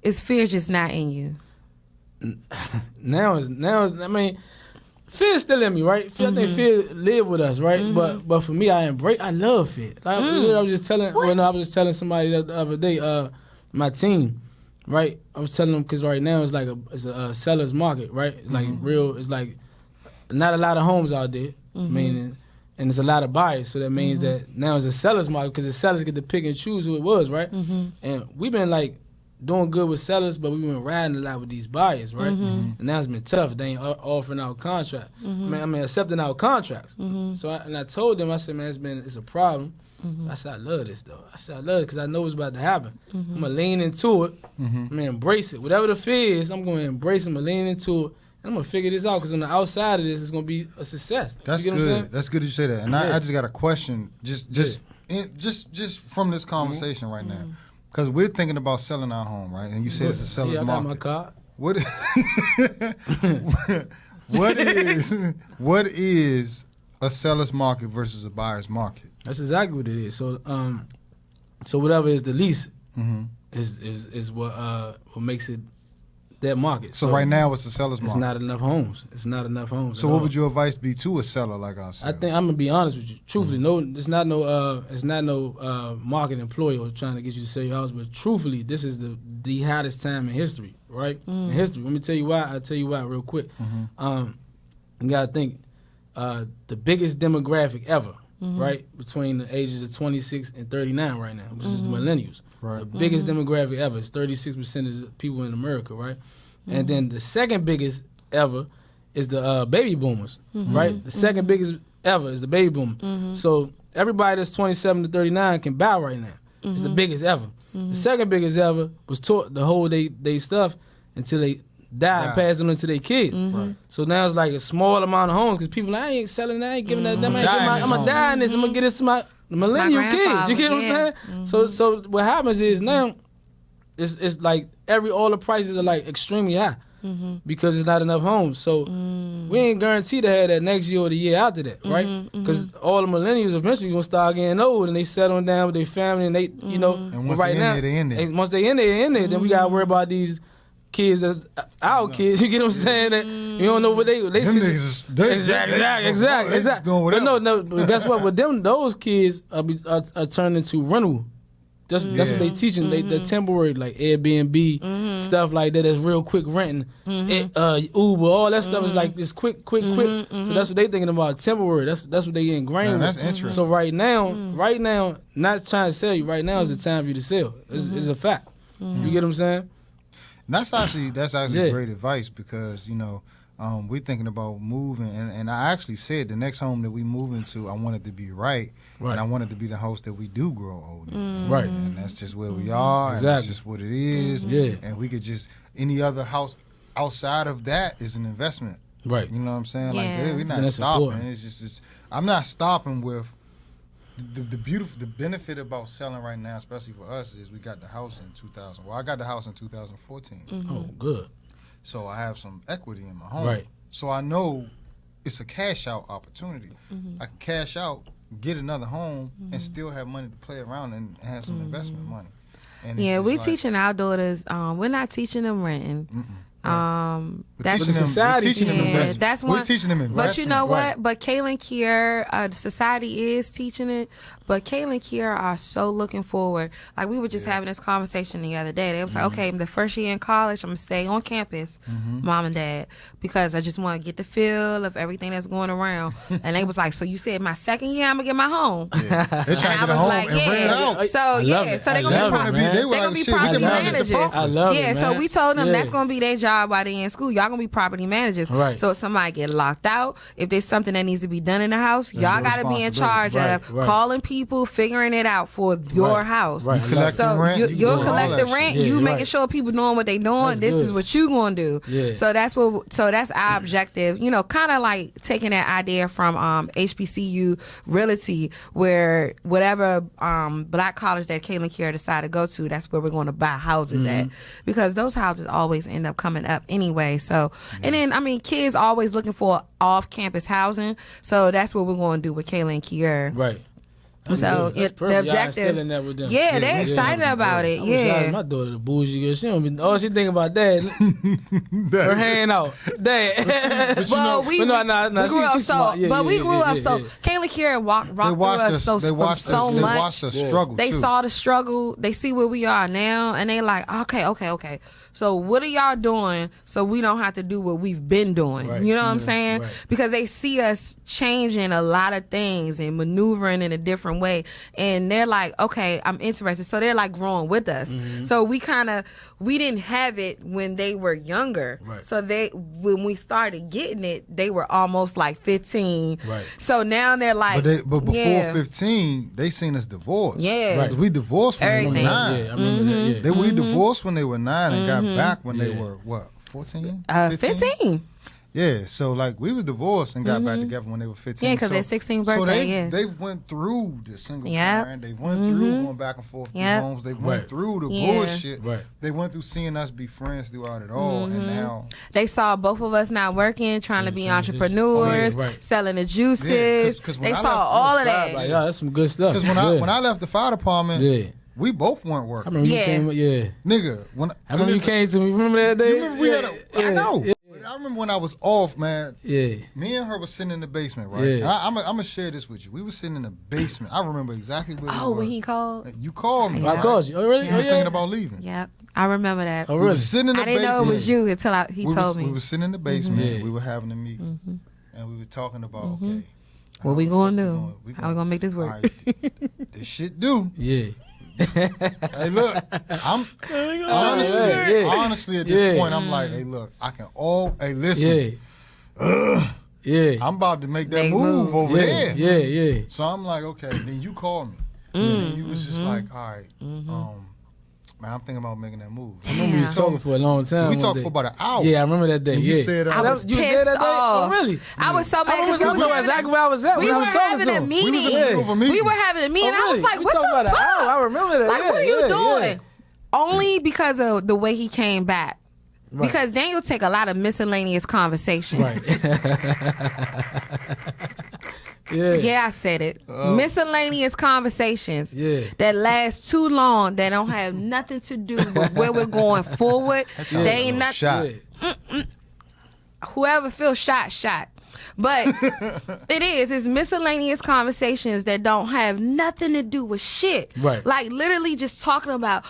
Is fear just not in you? Now is I mean, fear's still in me, right? I think fear live with us, right? But for me, I love fear. Like, I was just telling somebody the other day, my team, right? I was telling them because right now it's like a seller's market, right? Like it's like not a lot of homes out there, meaning. And there's a lot of buyers, so that means that now it's a seller's market because the sellers get to pick and choose who it was, right? And we've been like doing good with sellers, but we've been riding a lot with these buyers, right? And now it's been tough. They ain't offering out contract. I mean, accepting out contracts. So I told them, I said, man, it's a problem. I said, I love this, though. I said, I love it because I know it's about to happen. I'm going to lean into it. I'm going to embrace it. Whatever the fear is, I'm going to embrace it. I'm going to lean into it. And I'm going to figure this out because on the outside of this, it's going to be a success. That's you get good. What I'm saying? That's good you say that. And I just got a question just from this conversation right now. Because we're thinking about selling our home, right? And you said it's a seller's market. My card. What is a seller's market versus a buyer's market? That's exactly what it is. So whatever is the lease is what makes it that market. So right now it's a seller's market. It's not enough homes. It's not enough homes. So what would your advice be to a seller like ourselves? I think I'm gonna be honest with you. Truthfully, it's not no market employer trying to get you to sell your house. But truthfully, this is the hottest time in history, right? In history. Let me tell you why. I'll tell you why real quick. You gotta think the biggest demographic ever. Right, between the ages of 26 and 39 right now, which is the millennials. Right. The biggest demographic ever is 36% of the people in America, right? And then the second biggest ever is the baby boomers, right? The second biggest ever is the baby boomer. So everybody that's 27 to 39 can buy right now. It's the biggest ever. The second biggest ever was taught to hold they stuff until they die and pass them to their kids. So now it's like a small amount of homes because people like, I ain't selling that, I ain't giving that. I'm gonna die in this. I'm gonna get this to my millennial kids. You get what I'm saying? So what happens is now it's like all the prices are like extremely high because there's not enough homes. So we ain't guaranteed to have that next year or the year after that, right? Because all the millennials eventually gonna start getting old and they settling down with their family and they, and once right they in there. Once they in there, then we gotta worry about these kids as our kids, you get what I'm saying? That you don't know what they Them niggas exactly. Doing whatever. But no, but guess what? With them, those kids are turning into rental. That's what they teaching. They're temporary, like Airbnb, stuff like that. That's real quick renting. Uber, all that stuff is like this quick. So that's what they thinking about, temporary. That's what they ingrained with. That's interesting. So right now, not trying to sell you. Right now is the time for you to sell. It's a fact. You get what I'm saying? That's actually great advice because we're thinking about moving, and I actually said the next home that we move into, I want it to be right. And I want it to be the house that we do grow old in. Right, and that's just where we are, and that's just what it is. And we could just any other house outside of that is an investment. Right, you know what I'm saying? Yeah. Like we're not stopping. It's just I'm not stopping with. The benefit about selling right now, especially for us, is we got the house in 2000. Well, I got the house in 2014. Oh, good. So I have some equity in my home. Right. So I know it's a cash out opportunity. I can cash out, get another home, and still have money to play around and have some investment money. And we teaching our daughters. We're not teaching them renting. That's society. We're teaching them investment. That's we're teaching them investment. But you know what? But Kaylin Kier, the society is teaching it. But Kaylin Kier are so looking forward. Like we were just having this conversation the other day. They was like, okay, the first year in college, I'm gonna stay on campus, mom and dad, because I just want to get the feel of everything that's going around. And they was like, so you said my second year I'm gonna get my home. Yeah. They're trying to get a home and rent it out. So they're gonna be property managers. I love it, man. So we told them that's gonna be their job while they're in school. Y'all gonna be property managers. Right. So if somebody get locked out, if there's something that needs to be done in the house, y'all gotta be in charge of calling people, figuring it out for your house. Right. You'll collect the rent. You making sure people doing what they doing. That's this good. is what you gonna do. Yeah. So that's our objective. Kind of like taking that idea from HBCU Realty, where whatever black college that Kaylin Kier decided to go to, that's where we're going to buy houses at, because those houses always end up coming up anyway. So and then kids always looking for off-campus housing. So that's what we're going to do with Kaylin Kier. Right. So the objective, they're excited about it. Yeah, my daughter the bougie girl. She don't be. All she think about that. Her hand out. Dad. Well, we grew up so. But we grew up so. Kaylin Kier rocked through us so much. They watched us struggle. They saw the struggle. They see where we are now, and they like, okay. So what are y'all doing so we don't have to do what we've been doing? Right. You know what I'm saying? Right. Because they see us changing a lot of things and maneuvering in a different different way. And they're like, okay, I'm interested. So they're like growing with us. So we didn't have it when they were younger. Right. So when we started getting it, they were almost like 15. Right. So now they're like, but before 15, they seen us divorced. Yeah. Because we divorced when Everything. they were 9. Yeah, I remember that. Yeah. We divorced when they were 9 and got back when they Yeah. were, what, 14? 15. Yeah, so like we was divorced and got back together when they were 15. Yeah, 'cause their 16th So birthday, they went through the single Yep. parent. They went through going back and forth through Yep. homes. They went Right. through the Yeah. bullshit. Right. They went through seeing us be friends throughout it all, and now They saw both of us not working, trying to be Transition. entrepreneurs, Oh, yeah, right. selling the juices. Yeah, 'cause when they I saw left, all of Like, that. yeah, that's some good stuff. because when I left the fire department, yeah. we both weren't I working. remember Yeah. you came, yeah. Nigga, when I remember you came to me. Remember that day? You remember we had yeah. I know. Yeah. But I remember when I was off, man. Yeah. Me and her was sitting in the basement, right? Yeah. And I'm gonna share this with you. We were sitting in the basement. I remember exactly where we Oh, were. when he called? You called me. Yeah. I called you. Oh, really? You was Oh, yeah. thinking about leaving. Yep, I remember that. Oh, We really? were sitting in the I didn't basement. know it was you until he told me. We were sitting in the basement. Yeah. We were having a meeting, and we were talking about okay, What we gonna do? How we gonna make this work? All right, this shit do. Yeah. Hey, look, I'm honestly at this point, I'm like, hey, look, I can hey, listen, Yeah. Yeah. I'm about to make that Make move moves. over yeah. there. Yeah. Yeah. So I'm like, okay. Then you call me, and then you was just like, all right, man, I'm thinking about making that move. I remember we was talking for a long time. We one talked day. for about an hour. Yeah, I remember that day. And you Yeah. said, I was You pissed there that day? off. Oh, really? I was so mad I because remember exactly where I was at when we I were was talking having to a him. meeting. We was in the middle of a meeting. We were having a meeting. Oh, I was really? like, We what talked about the an fuck? hour. I remember that. Like, Yeah, what are you yeah, doing? yeah. Only because of the way he came back. Right. Because Daniel take a lot of miscellaneous conversations. Right. Yeah. Yeah, I said it. Miscellaneous conversations Yeah. that last too long, that don't have nothing to do with where we're going forward. sounds They like a ain't little not. shot. Yeah. Whoever feels shot. But it's miscellaneous conversations that don't have nothing to do with shit. Right. Like literally just talking about,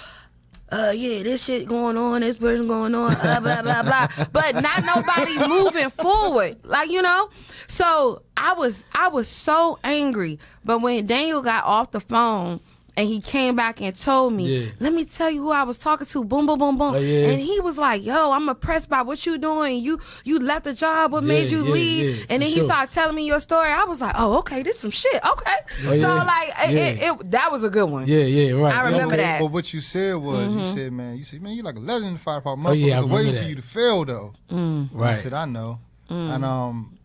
yeah, this shit going on, this person going on, blah, blah, blah. But not nobody moving forward. Like, you know? So I was so angry. But when Daniel got off the phone and he came back and told me, Yeah. let me tell you who I was talking to, boom, boom, boom, boom. Oh, yeah. And he was like, yo, I'm impressed by what you doing. You left the job, what made you yeah, leave? yeah, And then for he sure. started telling me your story. I was like, oh, okay, this some shit. Okay. Oh, yeah. So like, Yeah. that was a good one. Yeah. Right. I remember Okay. that. But what you said was, you said, man, you're like a legend in the fire department. Oh, yeah, I Motherfuckers are waiting remember for that. you to fail, though. I Right. said, I know. And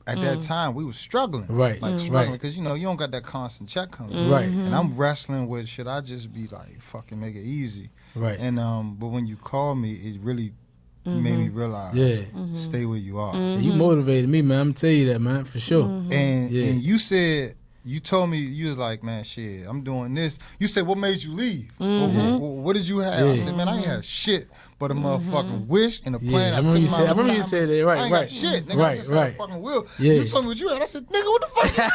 at that time, we was struggling. Right. Like struggling, Right. because, you don't got that constant check coming. Right. And I'm wrestling with, should I just be like, fucking make it easy? Right. And but when you called me, it really made me realize, Yeah. stay where you are. You motivated me, man. I'm tell you that, man, for sure. And Yeah. and you said, you told me, you was like, man, shit, I'm doing this. You said, what made you leave? What did you have? I Yeah. said, man, I ain't had shit but a motherfucking wish and a plan. I remember you said- I remember you retirement. said that, right, I ain't right. got shit, nigga. I Right, just had a right. fucking will. Yeah. You told me what you had. I said, nigga, what the fuck you said?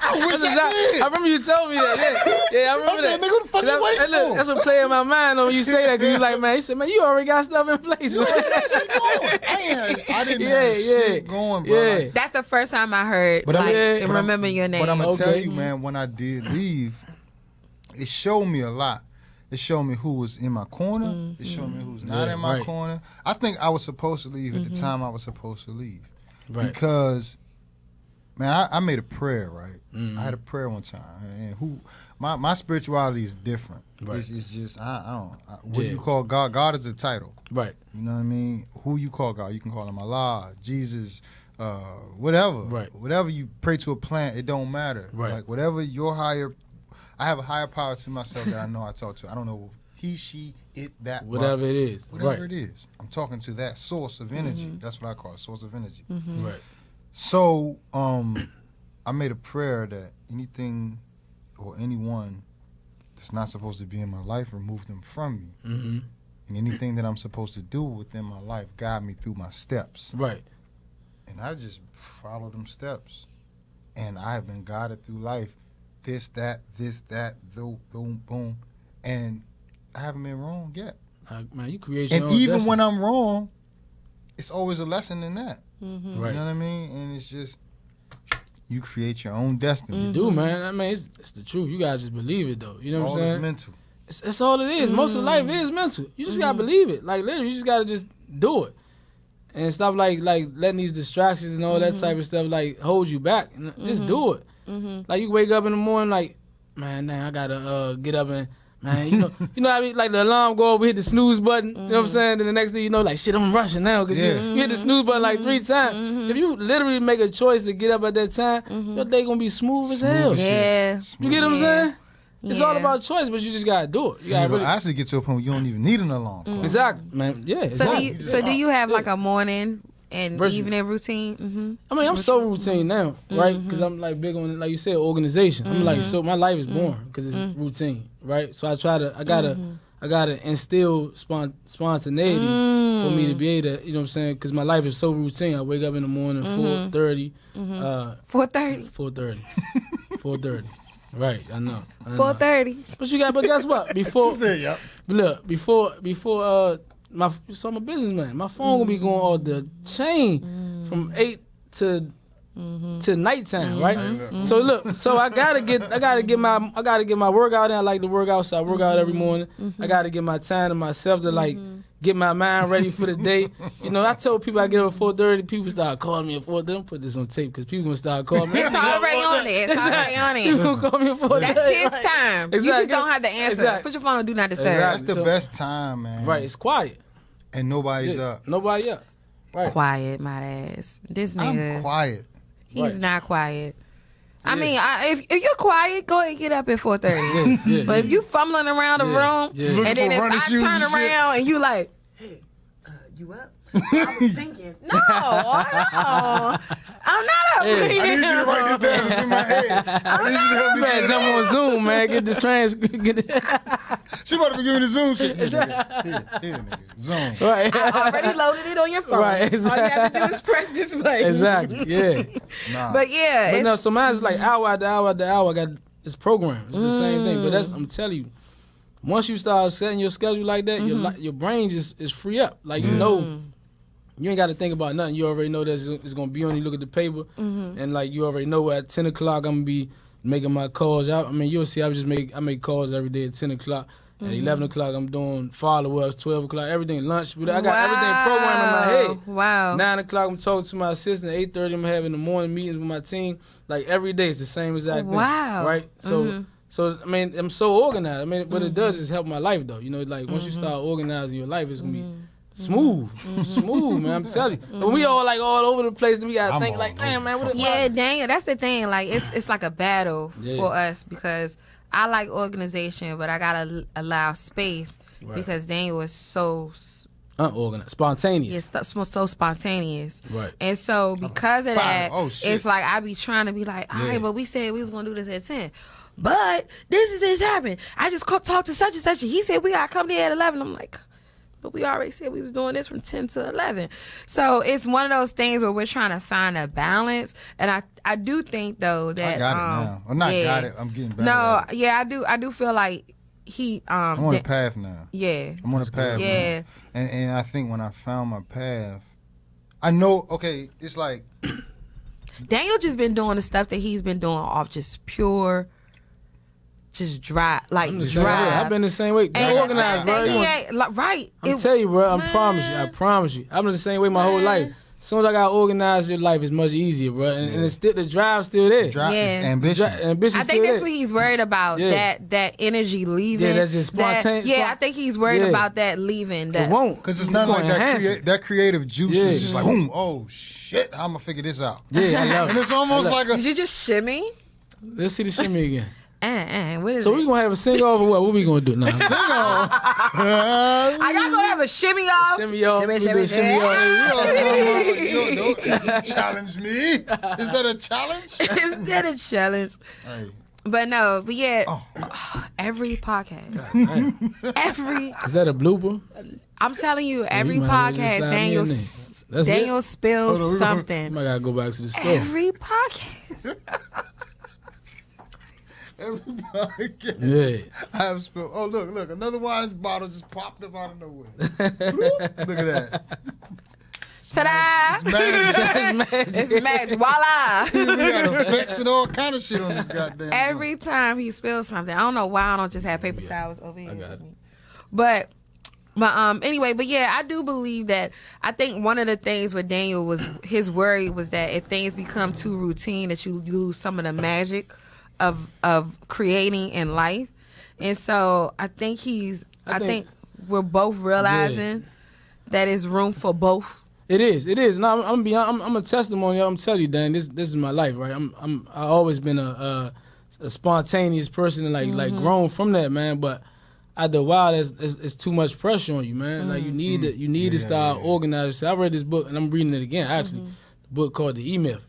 I wish That's I exactly- did. I remember you told me that. Yeah, I remember I said, that. nigga, what the fuck you That- waiting look, for? That's what play in my mind when you say that, because you like, man, he said, man, you already got stuff in place, You man. had that shit going. I didn't Yeah, have yeah. shit going, bro. Yeah. Like, That's the first time I heard, But I'm- like, Yeah. and but remember your name. But I'm gonna tell Okay. you, man, when I did leave, it showed me a lot. It showed me who was in my corner. It showed me who's not Yeah, in my right. corner. I think I was supposed to leave at the time I was supposed to leave. Right. Because, man, I made a prayer, right? I had a prayer one time. And my spirituality is different. Right. It's just, what Yeah. you call God? God is a title. Right. You know what I mean? Who you call God? You can call him Allah, Jesus, whatever. Right. Whatever you pray to a plant, it don't matter. Right. Like whatever your higher, I have a higher power to myself that I know I talk to. I don't know he, she, it, that, Whatever it is. whatever Right. it is. I'm talking to that source of energy. That's what I call it, source of energy. Right. So, I made a prayer that anything or anyone that's not supposed to be in my life, remove them from me. Mm-hmm. And anything that I'm supposed to do within my life, guide me through my steps. Right. And I just follow them steps. And I have been guided through life. This, that, boom, boom. And I haven't been wrong yet. Man, you create your And own even destiny. when I'm wrong, it's always a lesson in that. Right. You know what I mean? And it's just, you create your own destiny. You do, man. I mean, it's the truth. You gotta just believe it, though. You know what I'm saying? All is mental. That's all it is. Most of life is mental. You just gotta believe it. Like literally, you just gotta just do it, and stop like letting these distractions and all that type of stuff like hold you back. Just do it. Like you wake up in the morning, like, man, dang, I gotta get up and. Man, you know what I mean? Like the alarm go over, hit the snooze button, you know what I'm saying? Then the next thing you know, like, shit, I'm rushing now. Because you hit the snooze button like 3 times. If you literally make a choice to get up at that time, your day gonna be smooth as hell. Yeah. You get what I'm saying? It's all about choice, but you just gotta do it. You gotta really actually get to a point where you don't even need an alarm clock. Exactly, man. Yeah. Exactly. So do you have like a morning and evening routine? I mean, I'm so routine now, right? Because I'm like big on, like you said, organization. I'm like, so my life is boring because it's routine, right? So I gotta instill spontaneity for me to be able to, you know what I'm saying? Because my life is so routine. I wake up in the morning, 4:30. 4:30. 4:30. Right, I know. 4:30. But guess what? Before, She said, yep. but look, before I'm a businessman. My phone gonna be going off the chain from 8 to nighttime, right? So look, so I gotta get my workout in. I like to work out, so I work out every morning. I gotta get my time to myself to like get my mind ready for the day. You know, I told people I get up at 4:30. People start calling me at 4:30. Don't put this on tape because people gonna start calling me. It's already on there. It's already on it. People gonna call me at 4:30. That's his time. Exactly. You just don't have to answer. Exactly. Put your phone on Do Not Disturb. Exactly. That's the best time, man. Right, it's quiet. And nobody's up. Nobody up. Right. Quiet, my ass. This nigga. I'm quiet. He's not quiet. I Yeah. mean, if you're quiet, go ahead and get up at 4:30. But if you fumbling around the room, Looking and then for if running I shoes turn and shit. around and you like, hey, you up? I was thinking, no, I'm not up. Hey, I need you to write this down. It's in my head. I need you to help me Man, get it jump out. on Zoom, man. Get this transcript. She about to be giving the Zoom shit. Here, nigga. Zoom. Right. I already loaded it on your phone. Right, All you have to do is press this button. Exactly. Yeah. Nah. But yeah, But no, so mine's like hour after hour after hour. I got this program. It's the same thing. But I'm telling you, once you start setting your schedule like that, your brain just is free up. Like you know, you ain't got to think about nothing. You already know that it's gonna be on. You look at the paper, and like you already know at 10 o'clock I'm gonna be making my calls. I mean, you'll see. I make calls every day at 10 o'clock. At 11 o'clock, I'm doing follow-ups. 12 o'clock, everything, lunch. I got everything programmed in my head. Wow. 9 o'clock, I'm talking to my assistant. 8:30, I'm having the morning meetings with my team. Like, every day, it's the same exact thing. Wow. Right? So, I mean, I'm so organized. I mean, what it does is help my life, though. You know, like, once you start organizing your life, it's going to be smooth. Smooth, man, I'm telling you. But we all, like, all over the place, and we got to think, like, damn, man, what Yeah, dang it. That's the thing. Like, it's like a battle for us because I like organization, but I gotta allow space because Daniel was so unorganized, spontaneous. so spontaneous. Right. And so because of that, shit. it's like I be trying to be like, all right, but we said we was gonna do this at 10. But this happened. I just talked to such and such, and he said we gotta come there at 11. I'm like, but we already said we was doing this from 10 to 11. So it's one of those things where we're trying to find a balance. And I do think, though, that... I got it now. Well, not got it. I'm getting better. No, at it. yeah, I do feel like he... I'm on a path now. Yeah. I'm on a path Yeah. now. And I think when I found my path, I know, okay, it's like... Daniel just been doing the stuff that he's been doing off just pure... Just dry, like dry. I've been the same way. Organized, bro. Right. I'm telling you, bro. I promise you. I've been the same way my whole life. As soon as I got organized, your life is much easier, bro. And it's still, the drive's still there. Drive Yeah. is ambition. Ambition I think that's what he's worried about. Yeah. That energy leaving. Yeah, that's just spontaneous. I think he's worried about that leaving. That Because it's not like that creative juice is just like, boom, oh, shit, how I'm going to figure this out. Yeah, I love it. And it's almost like a... Did you just shimmy? Let's see the shimmy again. What is So it? we gonna have a sing off or what? What we gonna do? Nah. Sing on. I gotta go have a shimmy off. Shimmy off. Shimmy, We shimmy, do shimmy shimmy. You challenge me? Is that a challenge? Is that a challenge? Hey. But no, but yeah, Oh. every podcast, every. Is that a blooper? I'm telling you, every you might as well just podcast, slide me in there. Daniel spills Hold on, something. I might gotta go back to the store. Every podcast. Everybody get Yeah. I have spilled. Oh, look, another wine bottle just popped up out of nowhere. Look at that. Ta-da! It's magic. It's magic. Voila! We got effects and all kind of shit on this goddamn. Every time he spills something, I don't know why I don't just have paper towels over here. I got it. But anyway, but yeah, I do believe that. I think one of the things with Daniel was his worry was that if things become too routine, that you lose some of the magic of creating in life. And so I think I think we're both realizing that it's room for both. It is. No, I'm a testimony. I'm telling you, Dan. This is my life, right? I always been a spontaneous person and like grown from that, man. But after a while, it's too much pressure on you, man. Like you need to start organizing. So I read this book and I'm reading it again. Actually, the book called The E-Myth.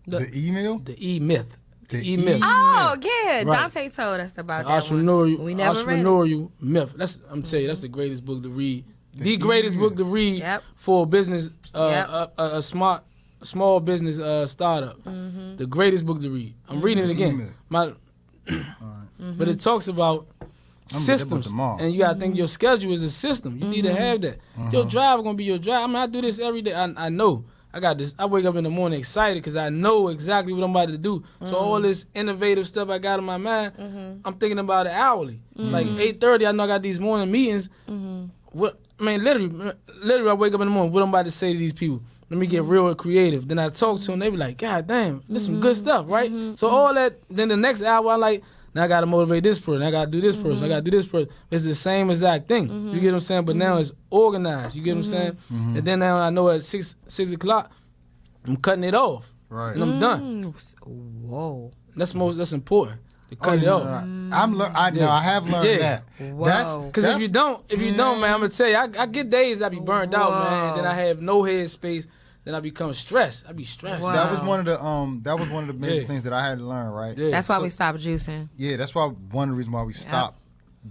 The email? The E-Myth. The E-Myth. Oh yeah, Right. Dante told us about that one. We never read it. Entrepreneurial myth. I'm telling you, that's the greatest book to read. The greatest book to read for a business, a small business startup. The greatest book to read. I'm reading it again. But it talks about systems, and you gotta think your schedule is a system. You need to have that. Your drive gonna be your drive. I mean, I do this every day. I know. I got this. I wake up in the morning excited because I know exactly what I'm about to do. So all this innovative stuff I got in my mind, I'm thinking about it hourly. Like 8:30, I know I got these morning meetings. Literally, I wake up in the morning. What I'm about to say to these people? Let me get real creative. Then I talk to them. They be like, God damn, this some good stuff, right? So all that. Then the next hour, I'm like, now I gotta motivate this person. I gotta do this person. I gotta do this person. It's the same exact thing. You get what I'm saying? But now it's organized. You get what I'm saying? And then now I know at 6 o'clock, I'm cutting it off. Right. And I'm done. Whoa. That's important. To cut it off. I have learned that. Whoa. Because if you don't, man, I'm gonna tell you, I get days I be burned out, man. Then I have no head space. Then I become stressed. I be stressed. Wow. That was one of the major things that I had to learn, right? Yeah. That's why we stopped juicing. Yeah, that's why one of the reasons why we stopped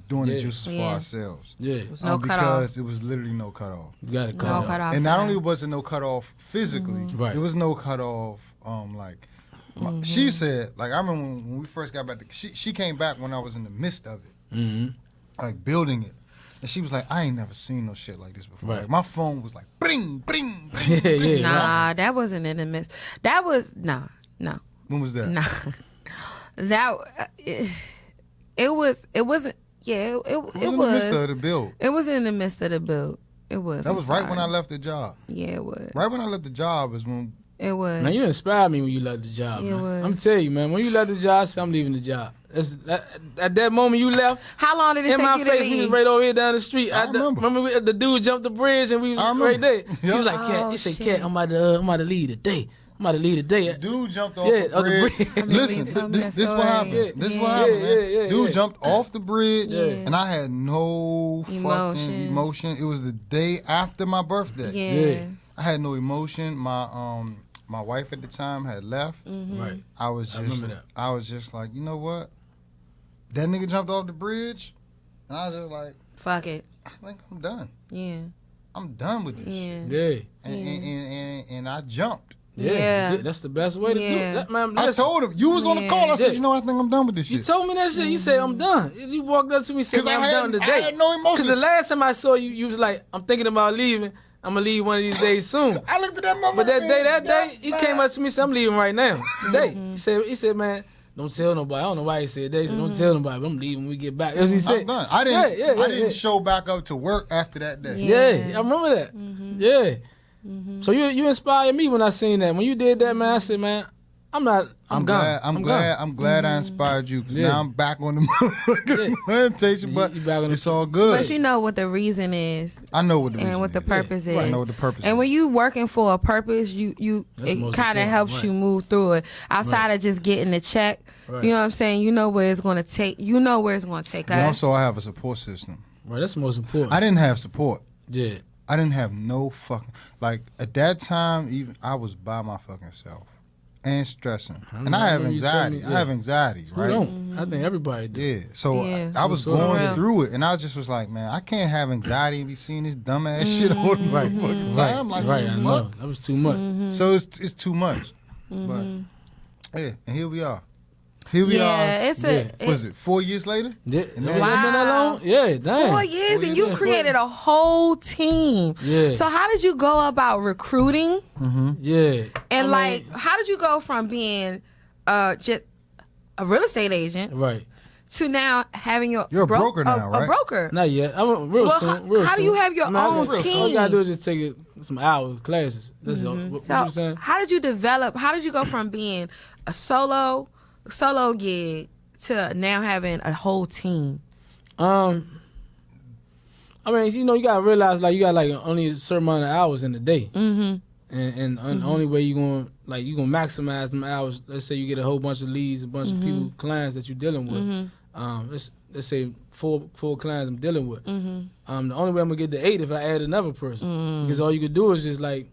doing the juices for ourselves. Yeah. There's no cutoff. Because it was literally no cutoff. You gotta cut No it off. cutoff. And not only was it no cutoff physically, Right. it was no cutoff she said, like, I remember when we first got back she came back when I was in the midst of it. Like building it. And she was like, I ain't never seen no shit like this before. Right. Like, my phone was like, bring, bring, bring. Yeah, bring. yeah. Nah, that wasn't in the midst. That was no. When was that? Nah. It wasn't. Yeah, it was. in the midst of the build. It was in the midst of the build. It was. That was right when I left the job. Yeah, it was. Right when I left the job is when. It was. Man, you inspired me when you left the job, It man. was. I'm telling you, man, when you left the job, I said, I'm leaving the job. At that moment you left, How long did it in take my you to face, we was leave? right over here down the street. I remember. Remember the dude jumped the bridge and we was I remember. right there. He Yeah. was like, Cat, he said, shit. Cat, I'm about to leave today. I'm about to leave today. Dude jumped off Yeah, the off the bridge. bridge. Listen, this what happened. Yeah. This what happened, man. Yeah, Dude yeah. jumped off the bridge, Yeah. and I had no fucking Emotions. emotion. It was the day after my birthday. Yeah. I had no emotion. My wife at the time had left. Right. I was remember that. I was just like, you know what? That nigga jumped off the bridge, and I was just like, Fuck it. I think I'm done. Yeah. I'm done with this Yeah. shit. Yeah. And I jumped. Yeah. Yeah. That's the best way to do Yeah. it. That, man, I listen, told him, you was on the call. I said, Yeah. you know what? I think I'm done with this you shit. told me that shit. You said, I'm done. You walked up to me and said, 'Cause I'm done today. I had no emotion. Because the last time I saw you, you was like, I'm thinking about leaving. I'm going to leave one of these days soon. I looked at that motherfucker. But that day, he came up to me and said, I'm leaving right now, today. He said, man, don't tell nobody. I don't know why he said that. He said, don't tell nobody, but I'm leaving when we get back. That's what he said. I'm done. I didn't show back up to work after that day. Yeah, I remember that. Yeah. So you inspired me when I seen that. When you did that, man, I said, man, I'm gone. I'm glad I inspired you because Yeah. now I'm back on the motherfucking plantation, but You back on the- it's all good. But you know what the reason is I know what the reason and what the is. purpose is. I know what the purpose And is. when you working for a purpose, That's it most kind of important, helps right. you move through it. Outside of just getting the check, Right. you know what I'm saying? You know where it's going to take. You know where it's going to take But us. also, I have a support system. Right, that's the most important. I didn't have support. Yeah. I didn't have no fucking, like, at that time, even I was by my fucking self and stressing. And I have remember you telling anxiety. me, I have anxiety, Who right? don't? I think everybody do. Yeah. So Yeah. I was So going real. through it, and I just was like, man, I can't have anxiety and be seeing this dumbass shit all the Right. motherfucking time. Like, Right, I what? know. That was too much. So it's too much. But yeah, and here we are. Here we Yeah, are. Was it 4 years later? Yeah. And Wow. that- Been that long? Yeah, damn. 4 years, and years you've later. created a whole team. Yeah. So how did you go about recruiting? Yeah. And how did you go from being just a real estate agent Right. to now having your You're a broker now, right? A broker. Not yet. I'm real Well, soon. Real how do soon. you have your own All you team? gotta do is just take some hours, classes. That's all. What So you saying? how did you develop? How did you go from being a solo gig to now having a whole team? I mean, you gotta realize like you got like only a certain amount of hours in the day, and the only way you gonna maximize them hours. Let's say you get a whole bunch of leads, a bunch of people, clients that you're dealing with. Let's say four clients I'm dealing with. The only way I'm gonna get to 8 if I add another person, because all you could do is just like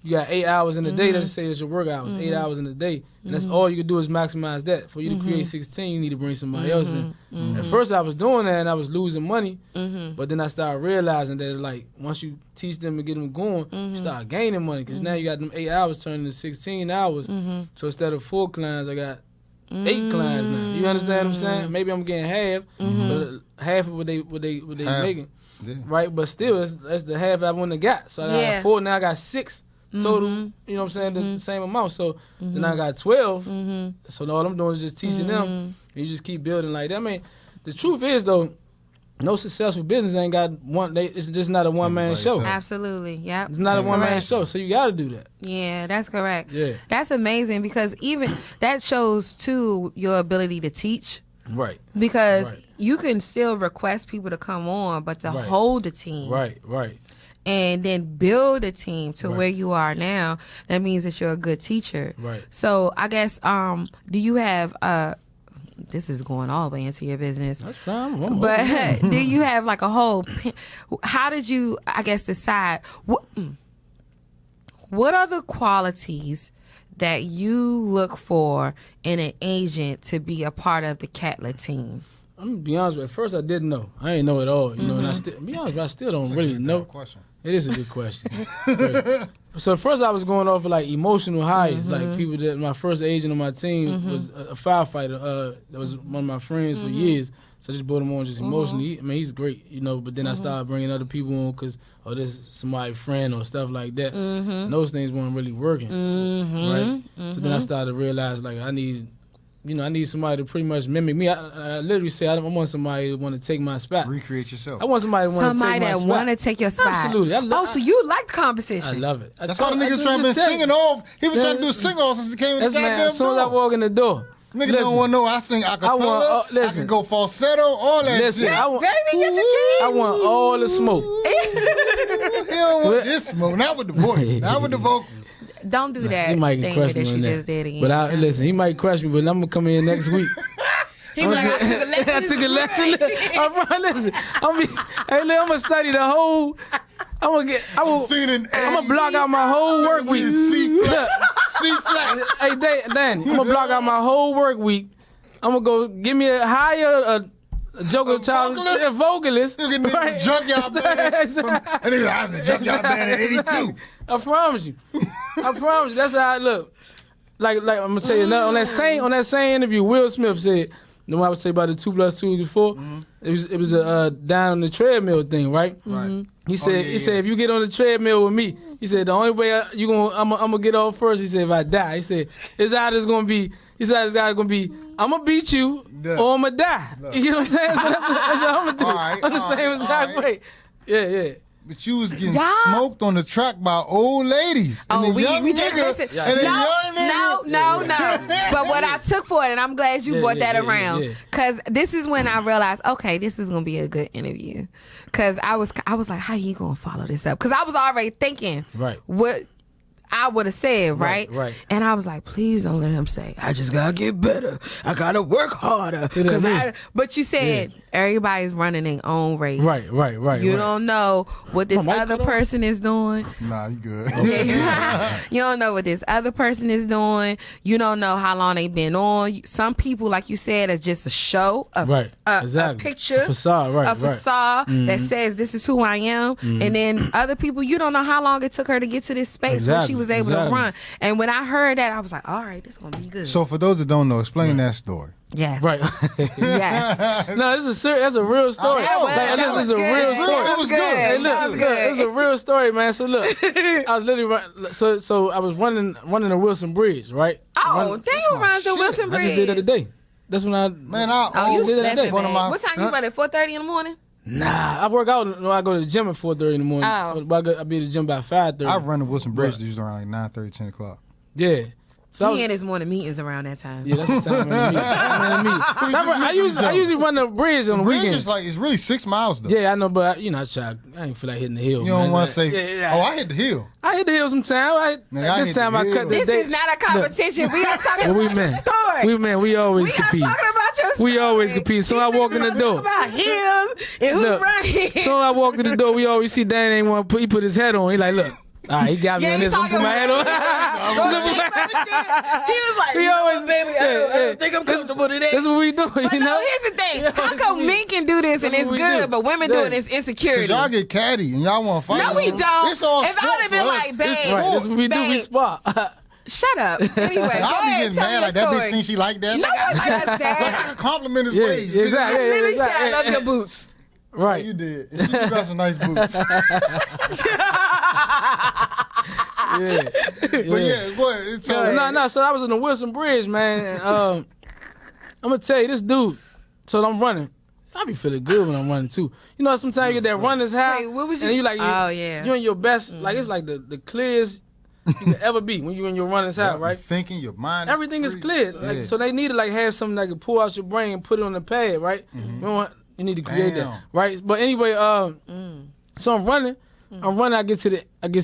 you got 8 hours in a day. Let's say it's your work hours, 8 hours in a day, and that's all you could do is maximize that. For you to create 16, you need to bring somebody else in. At first, I was doing that and I was losing money, but then I started realizing that it's like once you teach them and get them going, you start gaining money because now you got them 8 hours turning to 16 hours. So instead of 4 clients, I got 8 clients now. You understand what I'm saying? Maybe I'm getting half, but half of what they making, right? But still, that's the half I wouldn't have got. So I got 4 now. I got 6 total. You know what I'm saying? The same amount. So then I got 12. So all I'm doing is just teaching them. And you just keep building like that. I mean, the truth is though, no successful business ain't got one. It's just not a one-man show. Absolutely. Yep. It's not a one-man show. So you got to do that. Yeah, that's correct. Yeah. That's amazing because even that shows too your ability to teach. Right. Because Right. you can still request people to come on, but to Right. hold the team. Right. And then build a team to Right. where you are now, that means that you're a good teacher. Right. So I guess, do you have, this is going all the way into your business, That's fine. but do you have like a whole, how did you, I guess, decide, what are the qualities that you look for in an agent to be a part of the Catlett team? I'm gonna be honest with you. At first, I didn't know. I didn't know at all. You know, and I still, be honest with you, I still don't really know. Question. It is a good question. Right. So first, I was going off of like emotional highs. Like people that my first agent on my team was a firefighter. That was one of my friends for years. So I just brought him on just emotionally. I mean, he's great, you know. But then I started bringing other people on because this somebody's friend or stuff like that. And those things weren't really working, right? So then I started to realize like I need somebody to pretty much mimic me. I literally say I want somebody to want to take my spot. Recreate yourself. I want somebody to want to take my spot. Somebody that want to take your spot. Absolutely. So you like the competition. I love it. That's why the niggas trying to be singing off. He was trying to do sing-off since he came in the Man, goddamn as soon as I door. walk in the door. Niggas don't want to know I sing acapella. I listen. can go falsetto, all that Listen, shit. I want, Baby, get your key. I want all the smoke. He don't want this smoke. Not with the voice. Not with the vocals. Don't do that He might thing crush that me you on just that. did again. But listen, he might crush me, but I'm gonna come in next week. He was like, I took a lesson. I took a lesson. All right, listen. I'm gonna study the whole. I'm gonna block out my whole work week. C flat. Hey, Dan, I'm gonna block out my whole work week. I'm gonna go give me a Joker child vocalist. You can name the Junkyard Band. And he's like, I was the Junkyard Band in 82. I promise you. That's how I look. Like I'm gonna tell you on that same interview, Will Smith said, you know what I was saying about the 2 + 2 = 4? It was a down on the treadmill thing, right? Right. He said if you get on the treadmill with me, he said the only way I'm gonna get off first. He said if I die, he said it's either gonna be. He said it's either gonna be I'm gonna beat you or I'm gonna die. You know what I'm saying? So that's what I'm gonna do. On the same exact way. Yeah. But you was getting smoked on the track by old ladies. And Oh, the young we just nigga, listened. and the young nigga. No. But what I took for it, and I'm glad you brought that around, because this is when I realized, okay, this is gonna be a good interview. Because I was like, how you gonna follow this up? Because I was already thinking, what I would have said, right? And I was like, please don't let him say, I just gotta get better. I gotta work harder. But you said everybody's running their own race. Right. You don't know what this other person is doing. Nah, you good. You don't know what this other person is doing. You don't know how long they've been on. Some people, like you said, is just a show, a picture, a facade, that says this is who I am. And then other people, you don't know how long it took her to get to this space where she was able to run. And when I heard that, I was like, all right, this is going to be good. So for those that don't know, explain that story. Yes. Right. Yes. No, that's a real story. That This is a real story. It was good. Hey, look, That was good. it was a real story, man. So look, I was literally so I was running the Wilson Bridge, right? Oh, then you run the Wilson Bridge. I just did it today. That's when I you did it that's today. it, man. What time you run at 4:30 in the morning? Nah, I work out. I go to the gym at 4:30 in the morning. Oh. But I be at the gym by 5:30. I run the Wilson Bridge usually around like 9:30, 10 o'clock. Yeah. So He had his morning meetings around that time. yeah, that's the time I'm meeting. I usually run the bridge on the Bridge weekend. is like, it's really 6 miles though. Yeah, I know, but I ain't feel like hitting the hill. You don't want to to say, oh, I hit the hill. I hit the hill sometime. Nigga, I This hit time the I hill. cut the This day. is not a competition. We are talking Well, we about your men. story. We always We are compete. talking about your story. We always compete. So I walk in the door. About hills and who Look, run here. So I walk in the door. We always see Dan ain't want to put. He put his head on. He like, look. All right, he got me Yeah, on he this. saw I'm put your my head on. He was like, He always, baby, I don't think I'm comfortable today. That's what we do. But You no, know. here's the thing. Yeah, How come men can do this and That's it's what we good, do. but women Yeah. doing this Cause insecurity? y'all get catty and y'all want to fight. No, we don't. It's all If I sport would've been for us. like, babe, It's Right, sport. that's what we do. We Babe. spot. Shut up. Anyway, go Y'all be ahead. getting Tell mad me like your that bitch story. thinks she like that. No, I like that, Dad. A compliment is Yeah, praise. exactly. I literally Yeah, said I love your boots. Right. You did. You got some nice boots. Yeah. But yeah, go ahead. So, No. So I was in the Wilson Bridge, man. And, I'm gonna tell you, this dude. So I'm running. I be feeling good when I'm running too. You know, sometimes you get that runner's high. Wait, what was and you- you like, Oh, yeah. you're in your best. Like it's like the clearest you can ever be when you're in your runner's high, you're right? thinking your mind. Everything is free. clear. Like, Yeah. so they need to like have something that can pull out your brain and put it on the pad, right? You need to create Damn. that, right? But anyway, so I'm running. I get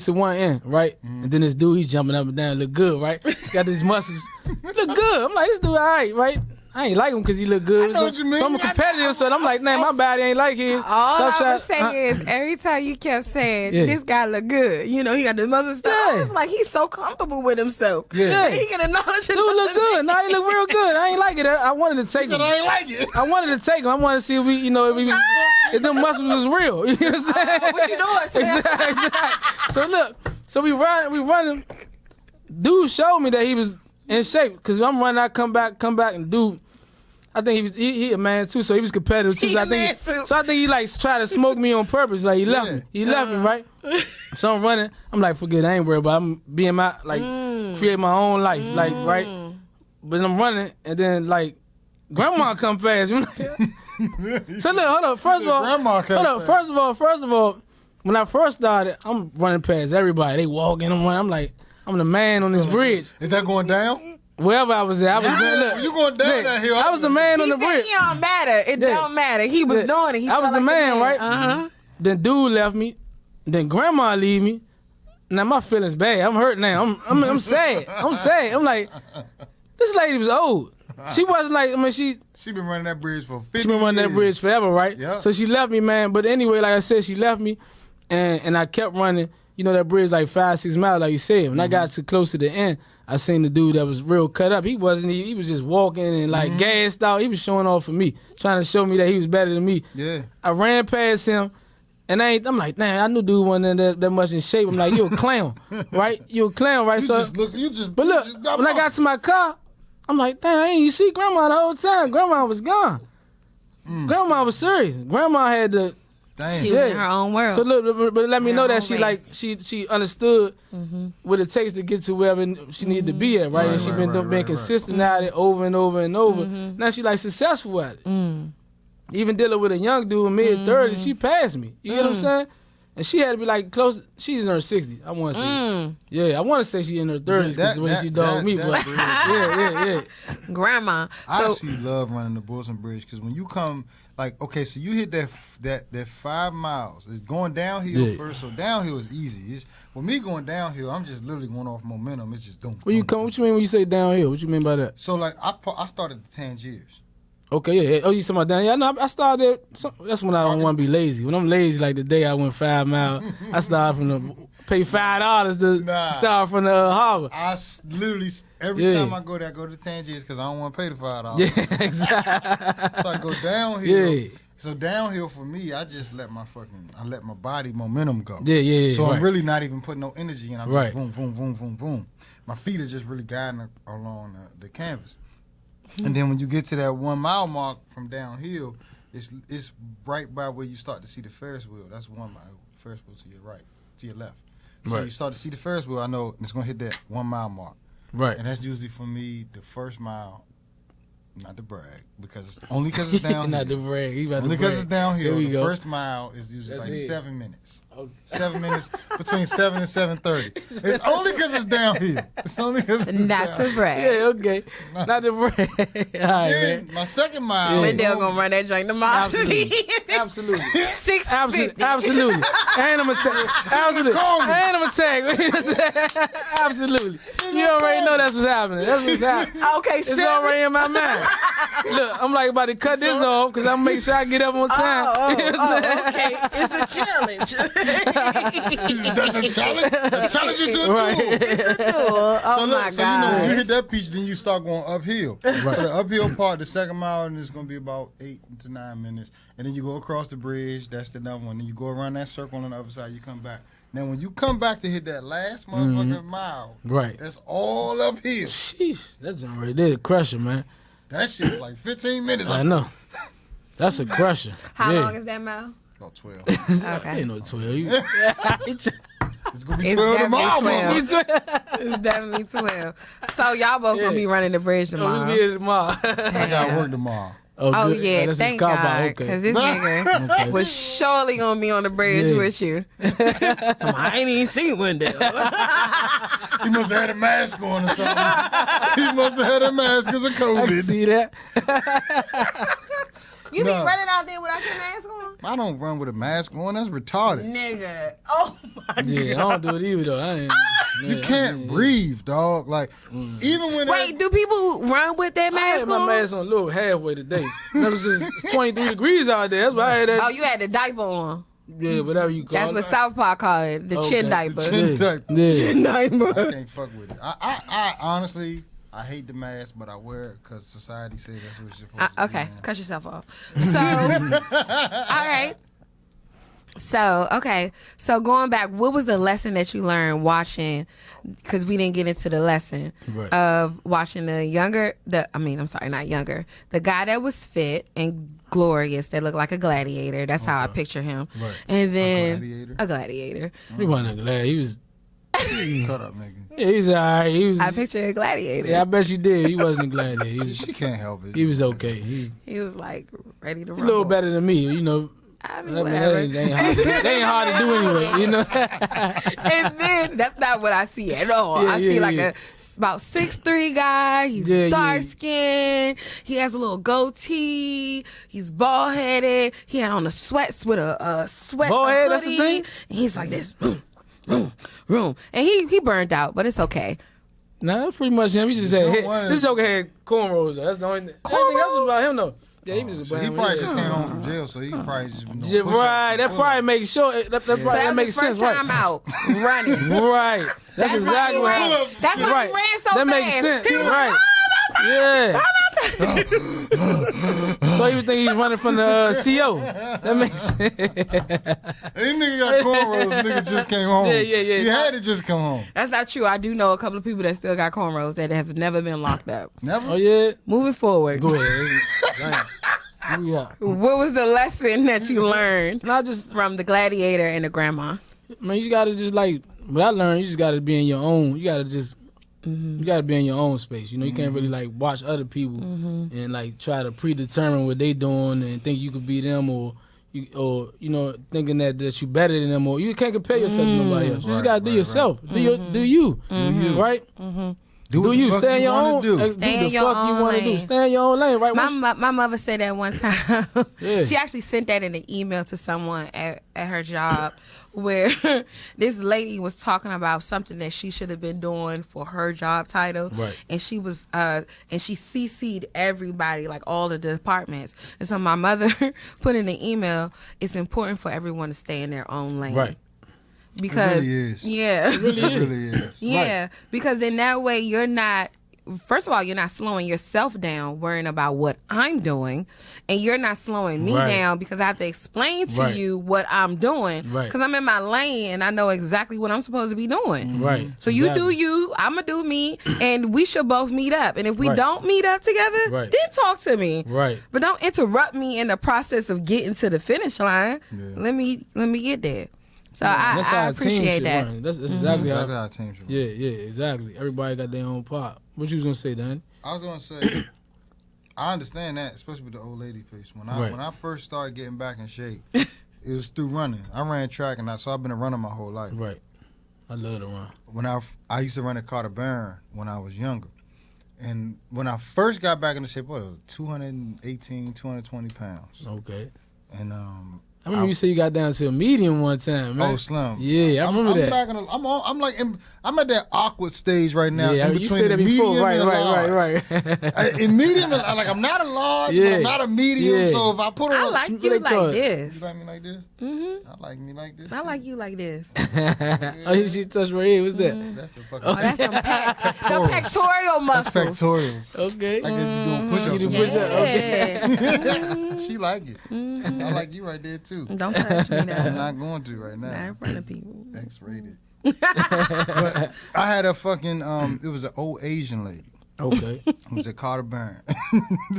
to one end, right? And then this dude, he's jumping up and down, look good, right? Got these muscles, look good. I'm like, this dude, all right? I ain't like him because he look good. I know what you mean. So I'm competitive, so I'm like, man, my body ain't like his. All so I was saying is every time you kept saying, Yeah. this guy look good. You know, he got the muscle stuff. I Yeah. was like, he's so comfortable with himself. Yeah. He can acknowledge it. dude look good. No, he look real good. I ain't like it. I wanted to take him. I ain't like it. I wanted to take him. I wanted to see if them muscles was real. You know what I'm saying? What you doing, Sam? Exactly. So look, so we running. Dude showed me that he was in shape because I'm running. I come back, and dude, I think he a man too, so he was competitive too. He So a I think man too. so I think he like tried to smoke me on purpose. Like he left me. He left me, right? So I'm running. I'm like, forget it, I ain't worried about it. I'm being my create my own life, like right. But I'm running, and then like grandma come fast. You know? So look, hold up. First of all, Grandma come hold up. First of all, when I first started, I'm running past everybody. They walking. I'm running. I'm like, I'm the man on this bridge. Is that going down? Wherever I was at, I was Yeah, you going down that hill. I was the man on He the said bridge. it don't matter. It Yeah. don't matter. He was Yeah. doing it. He I was felt the like man, right? Uh-huh. Then dude left me. Then grandma leave me. Now my feelings bad. I'm hurt now. I'm sad. I'm sad. I'm like, this lady was old. She wasn't like, she been running that bridge for 50 been running that years. bridge forever, right? Yeah. So she left me, man. But anyway, like I said, she left me, and I kept running. You know that bridge like 5-6 miles, like you said. When I got to close to the end, I seen the dude that was real cut up. He wasn't. He was just walking and like gassed out. He was showing off for me, trying to show me that he was better than me. Yeah. I ran past him, and I'm like, man, I knew dude wasn't that much in shape. I'm like, you a clown, right? You a clown, right? You so, just look. You just. but you look, just when I got to my car, I'm like, damn, I ain't you see grandma the whole time. Grandma was gone. Grandma was serious. Grandma had the. Damn. She was in her own world. So look, but let me know Her that own she race. like she understood what it takes to get to wherever she needed to be at, right? Right, And she right, been right, being right, consistent at it over and over and over. Now she like successful at it. Even dealing with a young dude in mid-30s, she passed me. You get what I'm saying? And she had to be like close. She's in her 60s. I want to say. Yeah, I want to say she in her 30s because the way she dogged me. But bridge. yeah. Grandma. I So actually love running the Wilson Bridge because when you come, like, okay, so you hit that 5 miles. It's going downhill first, so downhill is easy. With me going downhill, I'm just literally going off momentum. It's just doing. What you mean when you say downhill? What you mean by that? So like I started at Tangiers. Okay, yeah. Oh, you talking about down? Yeah, no, I started. That's when I don't want to be lazy. When I'm lazy, like the day I went 5 miles, I started from the pay $5 to start from the harbor. Literally every time I go there, I go to Tangiers because I don't want to pay the $5. Yeah, exactly. So I go downhill, So downhill for me, I just let my body momentum go. Yeah. So right. I'm really not even putting no energy in. I'm Right. just boom, boom, boom, boom, boom. My feet are just really guiding along the canvas. And then when you get to that 1 mile mark from downhill, it's right by where you start to see the Ferris wheel. That's 1 mile. Ferris wheel to your right, to your left. So Right. you start to see the Ferris wheel. I know it's gonna hit that 1 mile mark. Right. And that's usually for me the first mile. Not to brag, because it's downhill. Not to brag. He about to Only because it's brag. downhill. Here we The go. first mile is usually That's like it. 7 minutes. Okay. 7 minutes between 7 and 7:30. It's only because it's downhill. It's only because it's Not downhill. to brag. Yeah, okay. Not to brag. All right, Then man. my second mile. Wendell gonna run that joint tomorrow. Absolutely. Absolutely. 650. Absolutely. And I'm attack. Absolutely. And I'm attack. Absolutely. You already know that's what's happening. That's what's happening. Okay, It's 7. already in my mind. Look, I'm like about to cut this off because I'm make sure I get up on time. Okay. It's a challenge. That's a challenge. A challenge you to a Right. duel. Oh So my look, so you know when you God. hit that peach, then you start going uphill. So the uphill part, the second mile, and it's gonna be about 8 to 9 minutes, and then you go across the bridge. That's the number one. Then you go around that circle on the other side. You come back. Now when you come back to hit that last motherfucking mile, Right. that's all uphill. Sheesh. That's already there. The crusher, man. That shit's like 15 minutes. I know. That's a crusher. How yeah. long is that mile? About 12. Okay. Ain't no 12. You, It's gonna be It's 12 definitely tomorrow. 12. motherfucker. It's definitely 12. So y'all both gonna be running the bridge we tomorrow. be here tomorrow. I gotta work tomorrow. Oh good. yeah, That's his thank cop out. God, Okay. because this nigga Okay. was surely gonna be on the bridge Yeah. with you. I ain't even seen Wendell. He must have had a mask on or something. He must have had a mask because of I can COVID. see that. You be Nah. running out there without your mask on, I don't run with a mask on. That's retarded. nigga. Oh my Yeah, I don't do it either though. I ain't, You can't breathe, dog. Like even when Wait, do people run with their I mask had my on? mask on a little halfway today. That was just it's 23 degrees out there. That's why I had that. Oh, you had the diaper on. Yeah, whatever you call That's it. what Southpaw call it, the chin Okay. diaper. Chin Yeah. diaper. Yeah. diaper. I can't fuck with it. I honestly, I hate the mask, but I wear it because society says that's what you're supposed to do. Okay, man. cut yourself off. So, all right. So, okay. So, going back, what was the lesson that you learned watching? Because we didn't get into the lesson Right. of watching the guy that was fit and glorious, that looked like a gladiator. That's how I picture him. Right. And then gladiator? a gladiator. He wasn't glad. He was. Cut up, nigga. Yeah, he was all right. He was. I picture a gladiator. Yeah, I bet you did. He wasn't glad. He was. She can't help it. He was okay. He He was like ready to a rumble. little better than me. You know. I mean, I mean, whatever. they ain't hard to do anyway. You know. And then that's not what I see at all. Yeah, I see yeah, like yeah. about 6'3" guy. He's Yeah, dark yeah. skinned. He has a little goatee. He's bald headed. He had on a sweats with a sweat. Bald a head, that's the hoodie. thing? And he's like this. Room. And he burned out, but it's okay. Nah, that's pretty much him. He just had Some hit. one- This joker had cornrows. Though. That's the only thing. Everything else was about him though. Yeah, he was So about he him. probably Yeah. just came home from jail, so he probably just been doing Yeah, push-ups right. and That pull-ups. probably makes sure. That So probably that was makes his sense, first right? time out running. Right. That's why exactly he what ran. happened. That's why Right. he ran so That makes fast. sense. He was like, Right. Yeah. So you would think he's running from the CO. That makes sense. Hey, nigga got cornrows. Nigga just came home. Yeah. He had to just come home. That's not true. I do know a couple of people that still got cornrows that have never been locked up. Never. Oh yeah. Moving forward, Go ahead. Yeah. what was the lesson that you learned Not just. from the gladiator and the grandma? Man, you gotta just like. What I learned, you just gotta be in your own. You gotta just. You gotta be in your own space. You know, you can't really like watch other people and like try to predetermine what they doing and think you could be them or you know thinking that you better than them or you can't compare yourself to nobody else. You just Right, gotta do right, yourself. Do you right? Do Do what you the fuck stay in your wanna own? do. Do Stay the in your fuck you own want to do? lane. Stay in your own lane, right? My mother said that one time. Yeah. She actually sent that in an email to someone at her job where this lady was talking about something that she should have been doing for her job title. Right. And she was and she CC'd everybody, like all the departments. And so my mother put in the email, it's important for everyone to stay in their own lane. Right. Because really is. yeah. It really is. Yeah, because then that way you're not first of all, you're not slowing yourself down worrying about what I'm doing, and you're not slowing me down because I have to explain to you what I'm doing because I'm in my lane and I know exactly what I'm supposed to be doing. Right. So you do you, I'm going to do me, and we should both meet up. And if we don't meet up together, then talk to me. Right. But don't interrupt me in the process of getting to the finish line. Let me get there. So I appreciate that. Run. That's exactly how a team should run. Yeah, exactly. Everybody got their own part. What you was gonna say, Dan? I was gonna say, I understand that, especially with the old lady piece. When I first started getting back in shape, it was through running. I ran track, so I've been a runner my whole life. Right. I love to run. When I used to run at Carter Barron when I was younger, and when I first got back into shape, it was 218, 220 pounds. Okay. And I remember you said you got down to a medium one time, man. Oh, slim. Yeah, I remember that. I'm at that awkward stage right now. Yeah, in between you said that before. Medium and Right. In medium, I'm not a large, but I'm not a medium. Yeah. So if I put on, I like you like this. You like me like this? Mm-hmm. I like me like this. I like you like this. Oh, you see, touch right here. What's that? That's the fucking. Oh, that's the pectoral muscles. That's pectorials. Okay. Like if you doing push-ups. You do push-ups. Okay. She like it. I like you right there too. Don't touch me now. I'm not going to right now. Not in front of people. X-rated. But I had a fucking it was an old Asian lady. Okay. It was at Carter Barron.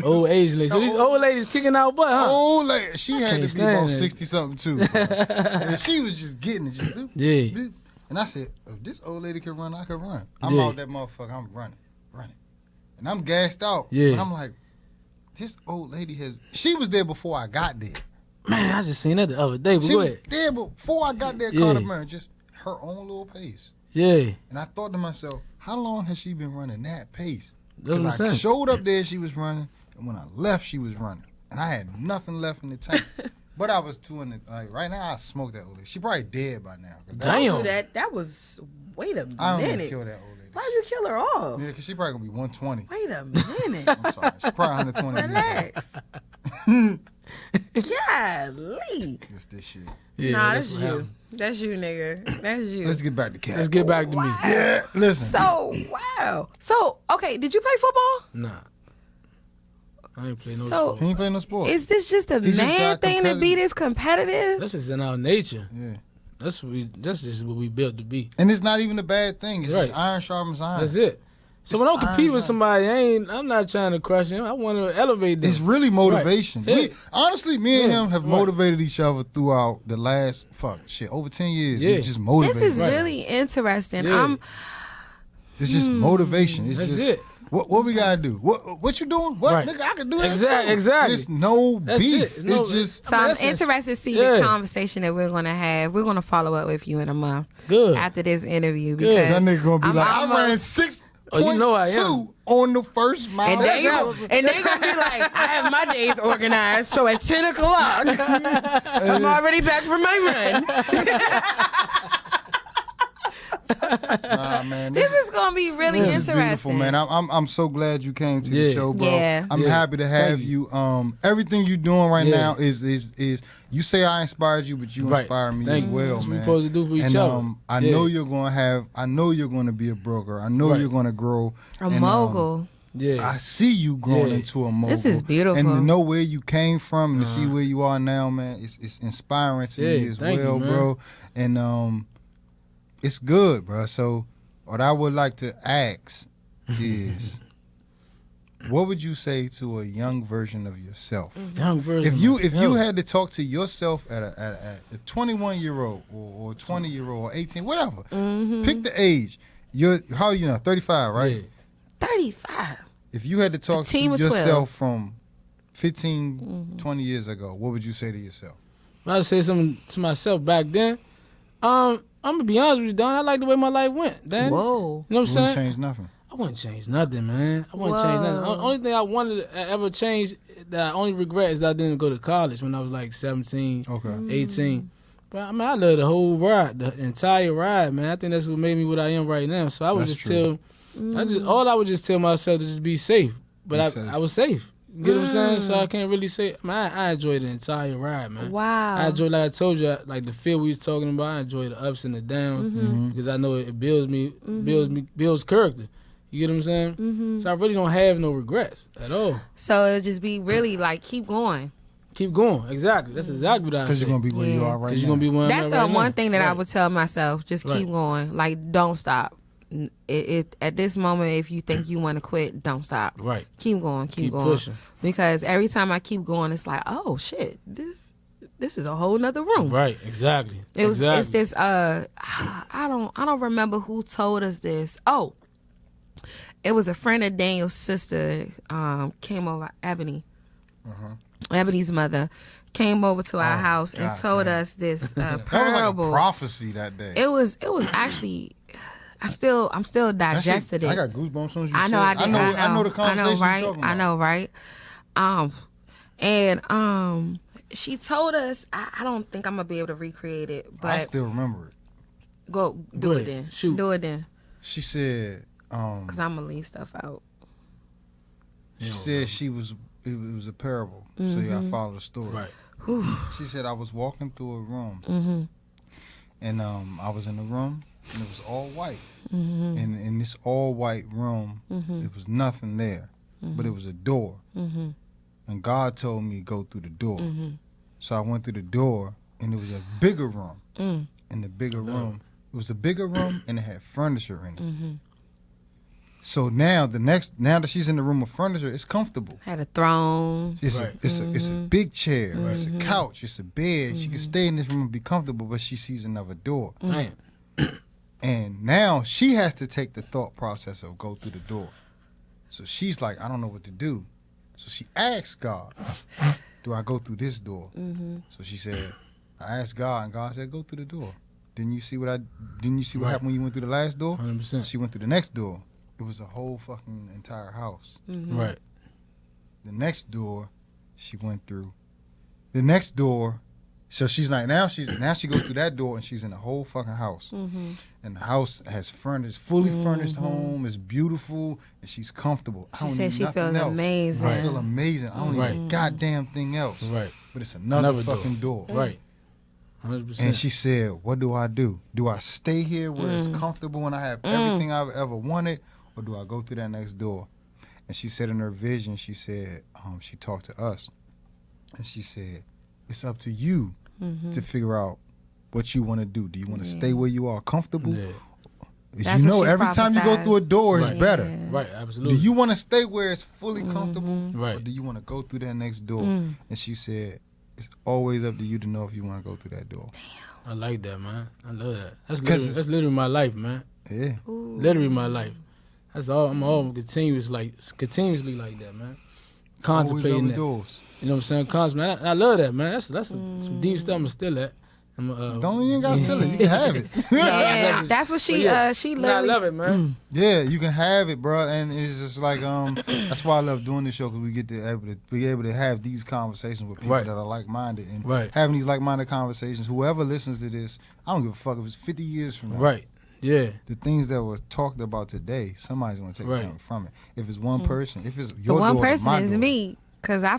Old Asian lady. So these old ladies kicking out butt, huh? Old lady. She had to be about it. 60-something too. And she was just getting it. Just doop, Yeah. doop. And I said, if this old lady could run, I could run. I'm out that motherfucker. I'm running. And I'm gassed out. Yeah. And I'm like, this old lady she was there before I got there. Man, I just seen that the other day. But She go was ahead. there before I got there at Carter Barron. Just her own little pace. Yeah. And I thought to myself, how long has she been running that pace? That's Because what I'm I saying. showed up there, she was running, and when I left, she was running. And I had nothing left in the tank. But I was too in the, right now, I smoked that old lady. She probably dead by now. Damn. That was, wait a I don't even minute. kill that old lady. Why'd you kill her off? Yeah, because she probably going to be 120. Wait a minute. I'm sorry. She's probably 120 Relax. Golly. It's this shit. Yeah, Nah, that's what you. happened. That's you, nigga. That's you. Let's get back to Cat. Let's get back to me. Yeah, listen. So, wow. So, okay, did you play football? Nah. I ain't play no So- sport. He ain't playing no sport. Is this just a He just man got thing to be this competitive? That's just in our nature. Yeah. That's just what we built to be. And it's not even a bad thing. It's just Right. iron sharpens iron. That's it. So It's when I'm competing iron with shine. somebody, I'm not trying to crush him. I want to elevate them. It's really motivation. Right. Honestly, me and Yeah. him have Right. motivated each other throughout the last over 10 years. Yeah. We just motivated. This is Right. really interesting. Yeah. It's just motivation. It's That's just, it. What we gotta do? What you doing? What Right. nigga? I can do that too. Exactly. And it's no That's beef. it. It's just So I'm that's just- interested to see yeah. the conversation that we're going to have. We're going to follow up with you in a month Good. after this interview Good. because that nigga gonna be I'm like, I ran almost- 6.2 Oh, you know I am. on the first mile. And they gonna be like, I have my days organized, so at 10 o'clock, I'm already back from my run. Nah, man. This is gonna be really This interesting. is beautiful, man. I'm so glad you came to the Yeah. show, bro. Yeah. I'm Yeah. happy to have Thank you. Everything you're doing right Yeah. now is you say I inspired you, but you Right. inspire me Thank as you. well, That's what we man. supposed to do for each and, other. I Yeah. know you're gonna be a broker. I know Right. you're gonna grow. A And, mogul. Yeah. I see you growing Yeah. into a mogul. This is beautiful. And to know where you came from and to see where you are now, man, it's inspiring to me Yeah, as thank you, well, man. bro. And it's good, bro. So what I would like to ask is, what would you say to a young version of yourself? Young version If you of myself. had to talk to yourself at a 21-year-old or 20-year-old or 18, whatever, pick the age. How old you now? 35, right? Yeah. 35. If you had to talk to team of 12. yourself from 15, 20 years ago, what would you say to yourself? If I had to say something to myself back then, I'm gonna be honest with you, Don. I like the way my life went, Dan. Whoa. You know what I'm You saying? wouldn't change nothing. I wouldn't change nothing, man. I wouldn't change nothing. The only thing I wanted to ever change that I only regret is that I didn't go to college when I was like 17, Okay. 18. But I mean, I love the whole ride, the entire ride, man. I think that's what made me what I am right now. So I would That's just true. all I would just tell myself to just be safe. But Be I safe. was safe. You get what I'm saying? So I can't really say, man, I enjoyed the entire ride, man. Wow. I enjoy, like I told you, like the feel we was talking about. I enjoy the ups and the downs because I know it builds me, builds character. You get what I'm saying? Mm-hmm. So I really don't have no regrets at all. So it'll just be really like keep going. Keep going. Exactly. That's exactly what I said. Because you're going to be where you are right now. Because you're going to be where I'm That's at the right one now. thing that I would tell myself. Just keep going. Like, don't stop. At this moment, if you think you want to quit, don't stop. Right. Keep going. Keep going. Pushing. Because every time I keep going, it's like, oh, shit. This is a whole nother room. Right. Exactly. It's this, I don't remember who told us this. Oh, it was a friend of Daniel's sister, came over, Ebony. Ebony's mother came over to our house and told us this parable. That was like a prophecy that day. It was actually, I'm still digested it. I got goosebumps as soon as you I know, said it. I know the conversation right? you're talking about. I know, right? And she told us, I don't think I'm gonna be able to recreate it, but I still remember it. go do it then. Shoot. Do it then. She said, Cause I'm gonna leave stuff out. she said it was a parable. So you gotta follow the story. Right. She said I was walking through a room, and I was in the room, and it was all white. And in this all white room, there was nothing there, but it was a door. And God told me go through the door. So I went through the door, and it was a bigger room. In the bigger room, it was a bigger room, and it had furniture in it. So now that she's in the room with furniture, it's comfortable. Had a throne. It's a big chair. It's a couch. It's a bed. She can stay in this room and be comfortable, but she sees another door. Damn. And now she has to take the thought process of go through the door. So she's like, I don't know what to do. So she asks God, do I go through this door? So she said, I asked God, and God said, go through the door. Didn't you see what happened when you went through the last door? 100%. She went through the next door. It was a whole fucking entire house. Right. The next door she went through. The next door, so she's like, now she goes through that door and she's in a whole fucking house. And the house has fully furnished home, it's beautiful, and she's comfortable. She said she feels amazing. I feel amazing. I don't need a goddamn thing else. Right. But it's another fucking door. Right. 100%. And she said, what do I do? Do I stay here where it's comfortable and I have everything I've ever wanted? Or do I go through that next door? And she said in her vision, she said, she talked to us. And she said, it's up to you to figure out what you want to do. Do you want to stay where you are comfortable? Yeah. As you know, every time you go through a door, it's better. Right, absolutely. Do you want to stay where it's fully comfortable? Right. Or do you want to go through that next door? And she said, it's always up to you to know if you want to go through that door. I like that, man. I love that. That's literally my life, man. Yeah. Literally my life. That's all. I'm all continuously like that, man. Contemplating that. Doors. You know what I'm saying? Constantly. I love that, man. That's some deep stuff I'm still at. You ain't got to steal it. You can have it. Yeah, that's what she literally. I love it, man. Yeah, you can have it, bro. And it's just like that's why I love doing this show, because we get to be able to have these conversations with people that are like-minded, and having these like-minded conversations. Whoever listens to this, I don't give a fuck if it's 50 years from now. Right. Yeah. The things that were talked about today, somebody's gonna take something from it. If it's one person, if it's your one daughter, person my is daughter. me. Cause I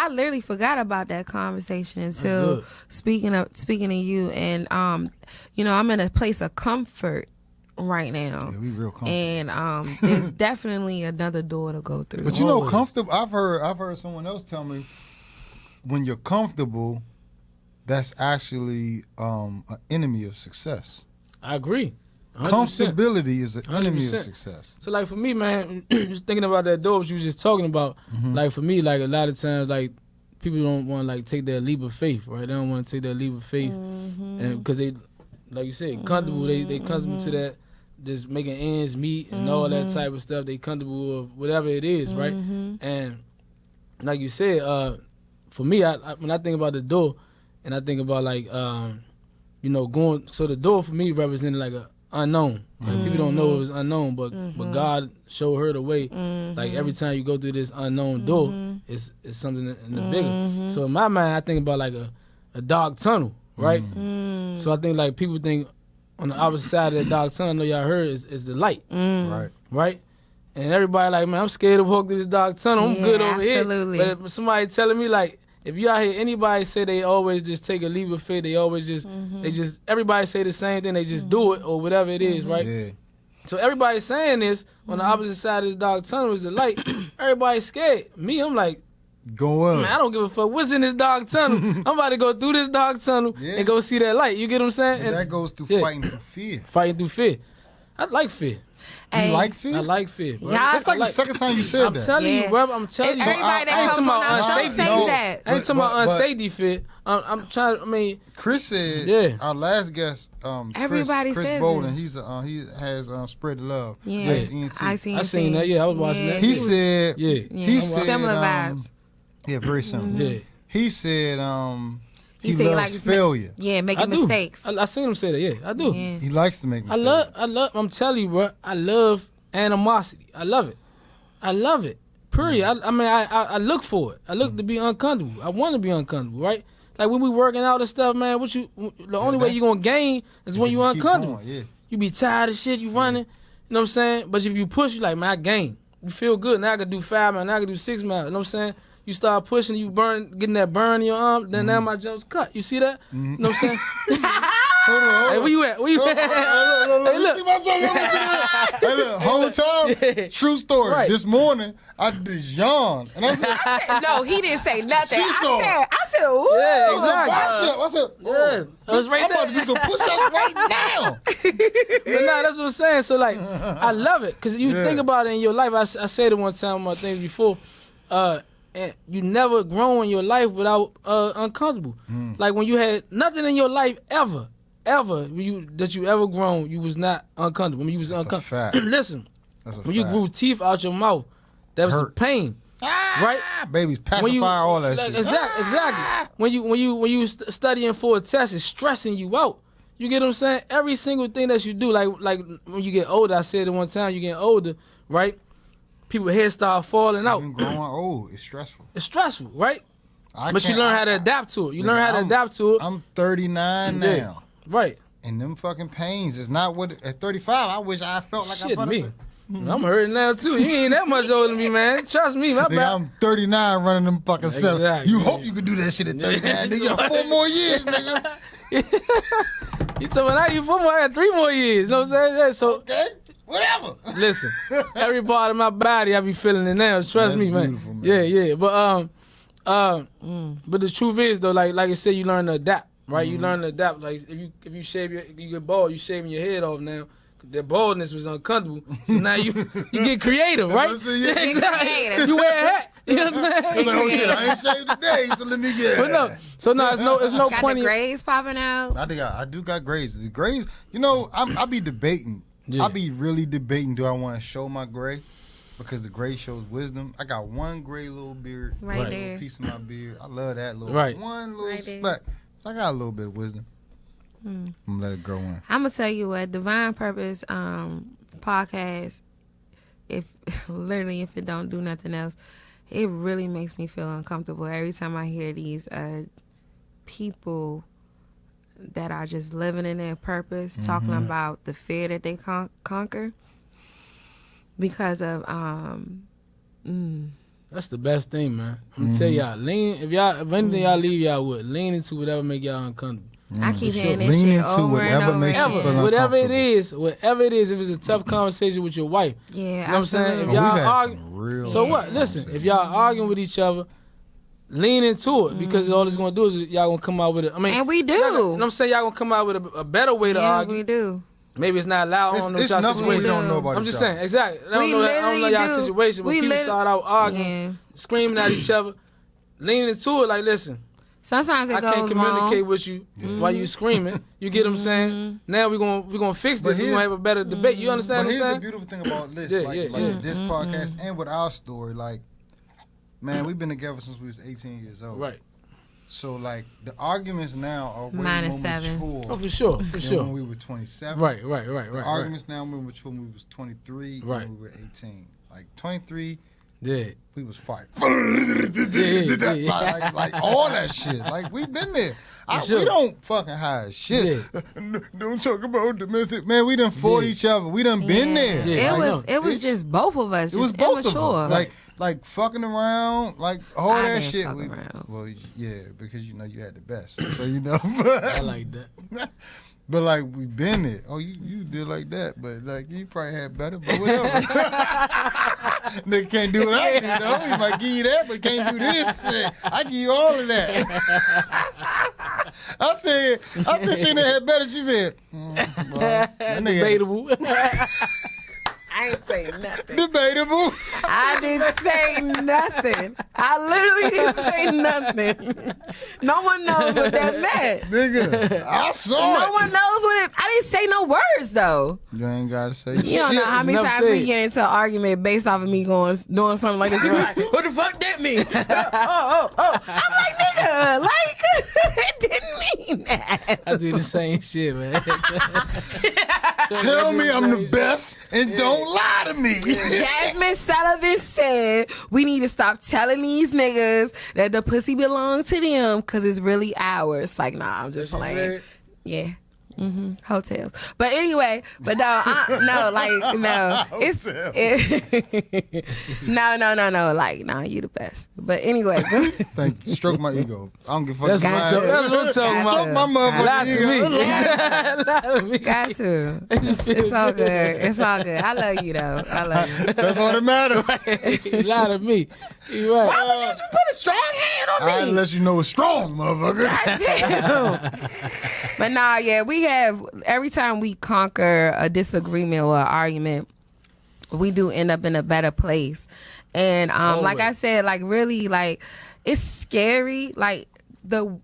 literally forgot about that conversation until speaking to you, and I'm in a place of comfort right now. Yeah, we real comfortable. And there's definitely another door to go through. But you know, comfortable. I've heard someone else tell me, when you're comfortable, that's actually an enemy of success. I agree. 100%. Comfortability is an enemy 100%. of success. So like for me, man, just thinking about that door, what you was just talking about. Like for me, like a lot of times, like people don't want to like take that leap of faith, right? They don't want to take that leap of faith, and because they, like you said, comfortable. They comfortable to that, just making ends meet and all that type of stuff. They comfortable with whatever it is, right? And like you said, for me, I when I think about the door, and I think about like going. So the door for me represented like a unknown. Like people don't know it was unknown, but God showed her the way. Like every time you go through this unknown door, it's something in the bigger. So in my mind, I think about like a dark tunnel, right? So I think like people think on the opposite side of that dark tunnel, I know y'all heard, is the light, right? And everybody like, man, I'm scared to walk through this dark tunnel. I'm good over absolutely. here. But if somebody telling me like, if you out here, anybody say they always just take a leap of faith, they always just, everybody say the same thing, they just do it or whatever it is, right? Yeah. So everybody's saying this on the opposite side of this dark tunnel is the light. Everybody's scared. Me, I'm like, Go up. man, I don't give a fuck what's in this dark tunnel. I'm about to go through this dark tunnel and go see that light. You get what I'm saying? And that goes through fighting through fear. Fighting through fear. I like fear. Hey, You like fear? I like fear, bro. Y'all- That's like the second time you said I'm that. telling Yeah. you, bro. I'm telling And you. everybody I ain't that comes talking on about our show unsafety. says that. I ain't talking about But- unsafety fear. I'm trying. I mean, Chris said, our last guest, Everybody Chris says Bolden, it. he has Spread the Love. Yeah, Yes, ENT. I seen that. Yeah, I was watching that. He said, yeah. he said, similar vibes. Yeah, very similar. Yeah. He said, he said he loves likes failure. Yeah, making I do. mistakes. I seen him say that. Yeah, I do. Yeah. He likes to make mistakes. I love. I'm telling you, bro. I love animosity. I love it. I love it. Period. I look for it. I look to be uncomfortable. I want to be uncomfortable, right? Like when we working out and stuff, man. The only way you gonna gain is when you if you keep uncomfortable. going, yeah. You be tired of shit. You running. You know what I'm saying? But if you push, you like, man, I gain. You feel good. Now I can do 5 miles. Now I can do 6 miles. You know what I'm saying? You start pushing, you getting that burn in your arm. Then now my jump's cut. You see that? You know what I'm saying? Hold on. Hey, where you at? Where you at? Hey, look. See my jump? Hey, look, whole time, Yeah. true story. Right. This morning, I just yawned. And I said, No, he didn't say nothing. She saw it. I said, ooh. Yeah, I exactly. said, Yeah, I was right I'm about to there. do some push-ups right now. But nah, that's what I'm saying. So like, I love it because you think about it in your life. I said it one time on my things before. And you never grow in your life without uncomfortable. Like when you had nothing in your life ever that you ever grown, you was not uncomfortable. When you was That's a uncomfortable. fact. Listen, That's a when you fact. grew teeth out your mouth, that was Hurt. pain, right? Babies pacify all that shit. Exactly. When you studying for a test, it's stressing you out. You get what I'm saying? Every single thing that you do, like when you get older, I said it one time, you get older, right? People's heads start falling out. Even growing old, it's stressful. It's stressful, right? But you can't- learn how to adapt to it. You learn how to adapt to it. I'm 39 Yeah. now. Right. And them fucking pains is not what, at 35, I wish I felt like I Shit, felt. me. I'm hurting now too. You ain't that much older than me, man. Trust me, my Nigga, bad. I'm 39 running them fucking cells. Exactly. You hope you could do that shit at 39. Nigga, you got 4 more years, nigga. You told me now you 4 more, I got 3 more years. You know what I'm saying? Yeah, so Okay? Whatever. listen, every part of my body I be feeling it now. Trust That's me, man. beautiful, man. Yeah. But the truth is though, like I said, you learn to adapt, right? You learn to adapt. Like if you shave you get bald, you shaving your head off now. That baldness was uncomfortable, so now you get creative, right? what I'm saying, yeah. Exactly. You wear a hat. You know what I'm I'm saying? like, oh shit, I ain't shaved today, so let me get. But no, so no, it's no Got point. the in- grades popping out. I think I do got grades. The grades, you know, I be debating. Yeah. I be really debating. Do I want to show my gray? Because the gray shows wisdom. I got one gray little beard, Right little there. piece of my beard. I love that little Right. one little Right there. speck. So I got a little bit of wisdom. I'm gonna let it grow in. I'm gonna tell you what Divine Purpose podcast. If literally if it don't do nothing else, it really makes me feel uncomfortable every time I hear these people that are just living in their purpose, talking about the fear that they conquer because of That's the best thing, man. I'm gonna tell y'all, if anything y'all leave y'all with, lean into whatever make y'all uncomfortable. I keep hearing sure. this Lean shit into over and whatever over makes you again. feel Whatever it uncomfortable. is, if it's a tough conversation with your wife, Yeah, you know what I'm saying? If absolutely. Oh, we've y'all had argue, some real so tough what? Listen, if conversations. y'all arguing with each other, lean into it because all it's gonna do is y'all gonna come out with it. I mean, And we do. You know what I'm saying? Y'all gonna come out with a better way to Yeah, argue. we do. Maybe it's not loud on It's y'all nothing we situation. don't know about I'm each just other. saying, exactly. I don't We know y'all literally do. situation, but We people start out arguing, Yeah. screaming at each other, leaning into it like, listen, Sometimes it I goes can't communicate wrong. with you while you screaming. You get what I'm saying? Now we're gonna fix But this. We're here's- gonna have a better debate. You understand But what here's I'm the saying? beautiful thing about this, Yeah, like yeah. this podcast and with our story, like, man, we've been together since we was 18 years old. Right. So like the arguments now are way Mine is more 7. mature Oh, for sure, for than sure. when we were 27. Right. The arguments now when we were mature when we was 23 Right. and we were 18. Like 23, Yeah. we was fighting. Yeah. like all that shit. Like we been there. sure. We don't fucking hide shit. Don't talk about domestic. Man, we done fought Yeah. each other. We done been there. Yeah, I know. It was just both of us. It was just both immature. of us. Like fucking around, like all I that didn't shit. fuck around. Well, yeah, because you know you had the best, so you know. I like that. But like we been there. Oh, you did like that, but like you probably had better, but whatever. Nigga can't do what I do, though. He might give you that, but can't do this shit. I give you all of that. I said she done had better. She said, well, that nigga Debatable. I ain't say nothing. debatable. I didn't say nothing. I literally didn't say nothing. No one knows what that meant. Nigga, I saw No it. one knows what it. I didn't say no words though. You ain't gotta say You don't know how many enough times we said. get into an argument based off of me doing something like this. You're like, what the fuck that mean? oh. I'm like, nigga, like it didn't mean that. I do the same shit, man. Tell me I'm the best and don't lie to me. Jasmine Sullivan said we need to stop telling these niggas that the pussy belongs to them because it's really ours. Like, nah, I'm just What she playing. said? Yeah. Hotels. But anyway, no, it's no, like, nah, you the best. But anyway, Thank you. Stroke my ego. I don't give a fuck. That's what I'm talking about. Stroke my motherfucking Lie to me. ego. Lie to me. got to. It's all good. It's all good. I love you though. I love you. That's all that matters. Lie to me. You right. Why would you put a strong hand on me? Unless you know it's strong, motherfucker. Damn. But nah, yeah, we have every time we conquer a disagreement or an argument, we do end up in a better place. And like I said, like really, like it's scary. Like the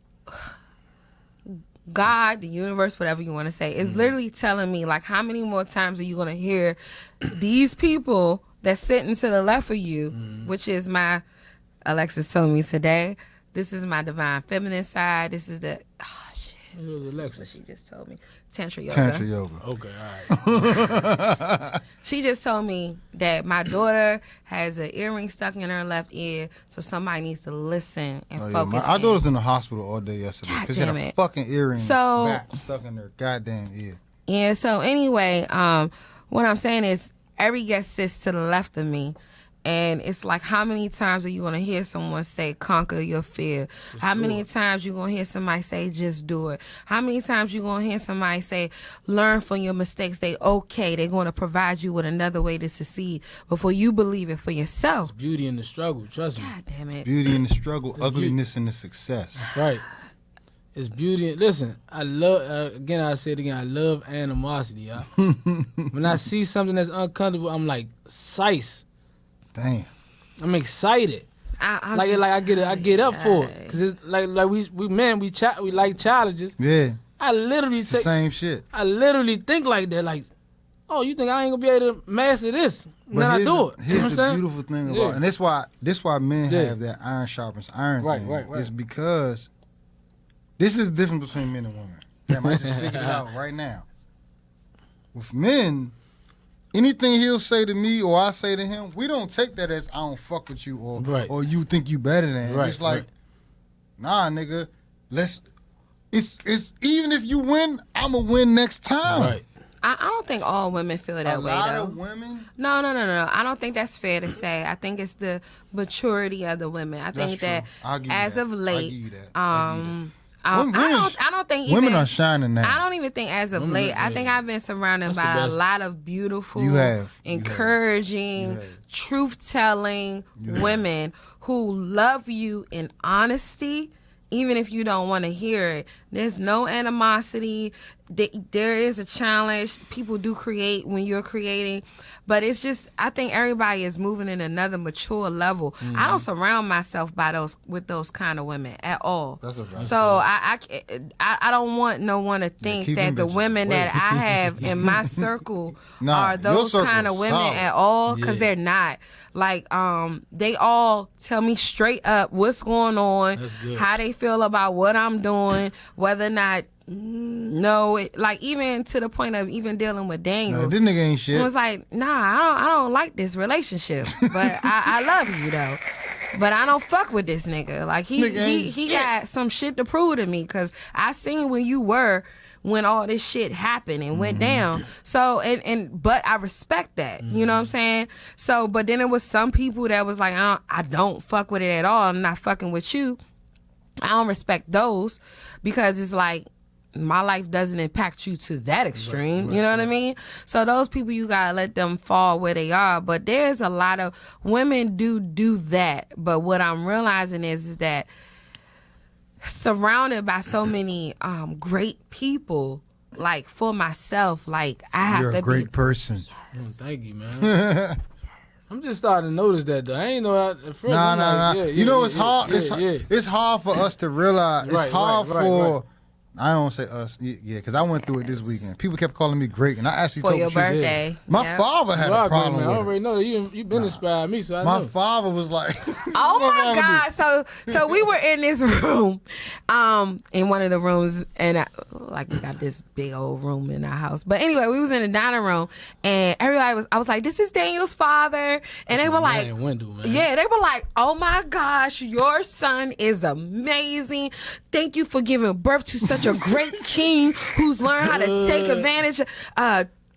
God, the universe, whatever you want to say, is literally telling me like how many more times are you gonna hear these people that's sitting to the left of you, which is my Alexis told me today. This is my divine feminine side. This is the It was what Alexis. she just told me. Tantra yoga. Tantra yoga. Okay, all right. She just told me that my daughter has an earring stuck in her left ear, so somebody needs to listen and focus. Our in. daughter's in the hospital all day yesterday God because she had damn a it. fucking earring So- back stuck in her goddamn ear. Yeah, so anyway, what I'm saying is every guest sits to the left of me. And it's like, how many times are you going to hear someone say, conquer your fear? How many times you going to hear somebody say, just do it? How many times you going to hear somebody say, learn from your mistakes? They okay. They're going to provide you with another way to succeed before you believe it for yourself. Beauty in the struggle. Trust me. God damn it. Beauty in the struggle, ugliness in the success. Right. It's beauty. Listen, I love, again, I say it again, I love animosity, y'all. When I see something that's uncomfortable, I'm like, sice. Damn. I'm excited. I'm Like just- I get up for it. Cause it's like we like challenges. Yeah. I literally It's the same shit. I literally think like that. Like, oh, you think I ain't gonna be able to master this? Then I do it. You know what I'm Here's the saying? beautiful thing about Yeah. and this why men Yeah. have that iron sharpens iron Right, thing. right. Is because this is the difference between men and women. Damn, I just figured it out right now. With men, anything he'll say to me or I say to him, we don't take that as I don't fuck with you Right. or you think you better than. Right, It's like, right. nah, nigga, it's even if you win, I'ma win next time. Right. I don't think all women feel that A way, lot though. of women. No. I don't think that's fair to say. I think it's the maturity of the women. I think That's that true. I'll give you as that. of I'll late, give you that. I'll give you that. I don't think women even, are shining now. I don't even think as of Women late. are- I think I've been surrounded That's the by a best. lot of beautiful, You have. encouraging, You have. truth-telling women who love you in honesty, even if you don't want to hear it. There's no animosity. There is a challenge. People do create when you're creating. But it's just, I think everybody is moving in another mature level. I don't surround myself with those kind of women at all. That's okay. So I don't want no one to think keep that them the bitches women away. that I have in my circle Nah, are your those circle kind of is women solid. at all, because Yeah. they're not. Like, they all tell me straight up what's going on, That's good. how they feel about what I'm doing, whether or not like even to the point of even dealing with Daniel. Nah, this nigga ain't shit. It was like, nah, I don't like this relationship, but I love you though. But I don't fuck with this nigga. Like Nigga ain't he shit. got some shit to prove to me, because I seen where you were when all this shit happened and went down. So but I respect that. You know what I'm saying? So but then it was some people that was like, I don't fuck with it at all. I'm not fucking with you. I don't respect those, because it's like, my life doesn't impact you to that extreme. You know what I mean? So those people, you gotta let them fall where they are. But there's a lot of women do that. But what I'm realizing is that surrounded by so many great people, like for myself, like I have You're to a great be, person. Yes. Thank you, man. I'm just starting to notice that though. I ain't know at first. Nah. Yeah, you know, it's hard. Yeah. It's hard for us to realize. It's Right, hard right, for. right. I don't say us, because I went through it this weekend. People kept calling me great, and I actually for told your the truth. birthday. My Yep. father had a problem man. I with it. already know that you been inspired me, so I My know. father was like, Oh what my my God! father So we were in this room, in one of the rooms, and we got this big old room in our house. But anyway, we was in the dining room, and everybody I was like, "This is Daniel's father," and they were like, Wendell, man. "Yeah," they were like, "Oh my gosh, your son is amazing! Thank you for giving birth to such a great king who's learned how to take advantage."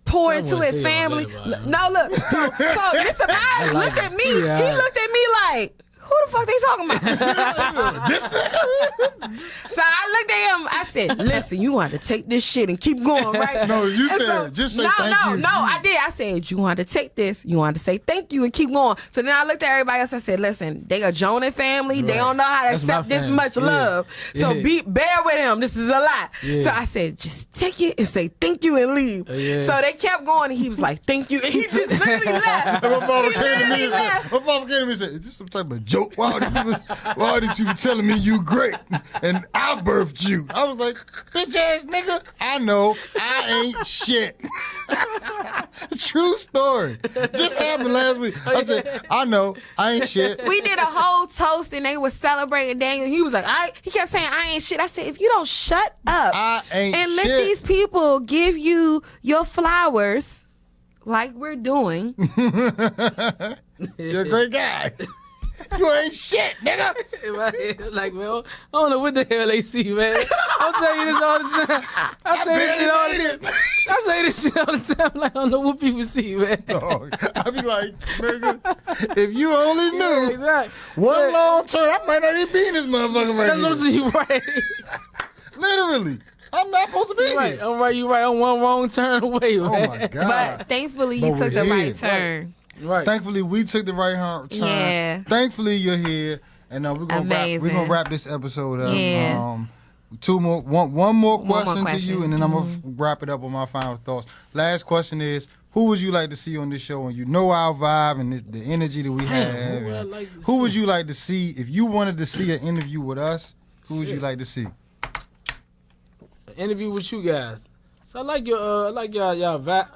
Pour into Someone his say all family. that about him. No, look. So Mr. Myers like looked it. at me. Yeah. He looked at me like, who the fuck they talking about? This nigga? So I looked at him. I said, listen, you want to take this shit and keep going, right? No, you And said, just say no, thank you. No, I did. I said, you want to take this. You want to say thank you and keep going. So then I looked at everybody else. I said, listen, they a Jonah family. They don't know how to That's my accept this family. much Yeah. love. So Yeah. bear with him. This is a lot. Yeah. So I said, just take it and say thank you and leave. Yeah. So they kept going and he was like, thank you. And he just literally left. And my father He came to me literally and said, left. my father came to me and said, is this some type of joke? Why are these people telling me you great and I birthed you? I was like, bitch ass nigga, I know I ain't shit. True story. Just happened last week. I said, I know I ain't shit. We did a whole toast and they were celebrating Daniel. He was like, he kept saying, I ain't shit. I said, if you don't shut up I ain't and let shit. these people give you your flowers like we're doing. You're a great guy. You ain't shit, nigga. In my head, like, man, I don't know what the hell they see, man. I'll tell you this all the time. I say this shit all the time. I say this shit all the time. Like, I don't know what people see, man. Oh, I be like, nigga, if you only knew Yeah, exactly. one long term, I might not even be in this motherfucker right That's what I'm here. saying. You right. Literally. I'm not supposed to be You right. here. I'm right. You right. I'm one wrong turn away, man. Oh my God. But thankfully you But took we're the right here. turn. Right. Thankfully, we took the right turn. Yeah. Thankfully, you're here, and we're gonna wrap this episode up. Yeah. One more question to question. you, and then I'm gonna wrap it up with my final thoughts. Last question is: who would you like to see on this show? And you know our vibe and the energy that we have. who would I and like to who would you like to see if you wanted to see an interview with us? Who would you like to see? An interview with you guys. So I like your y'all vibe.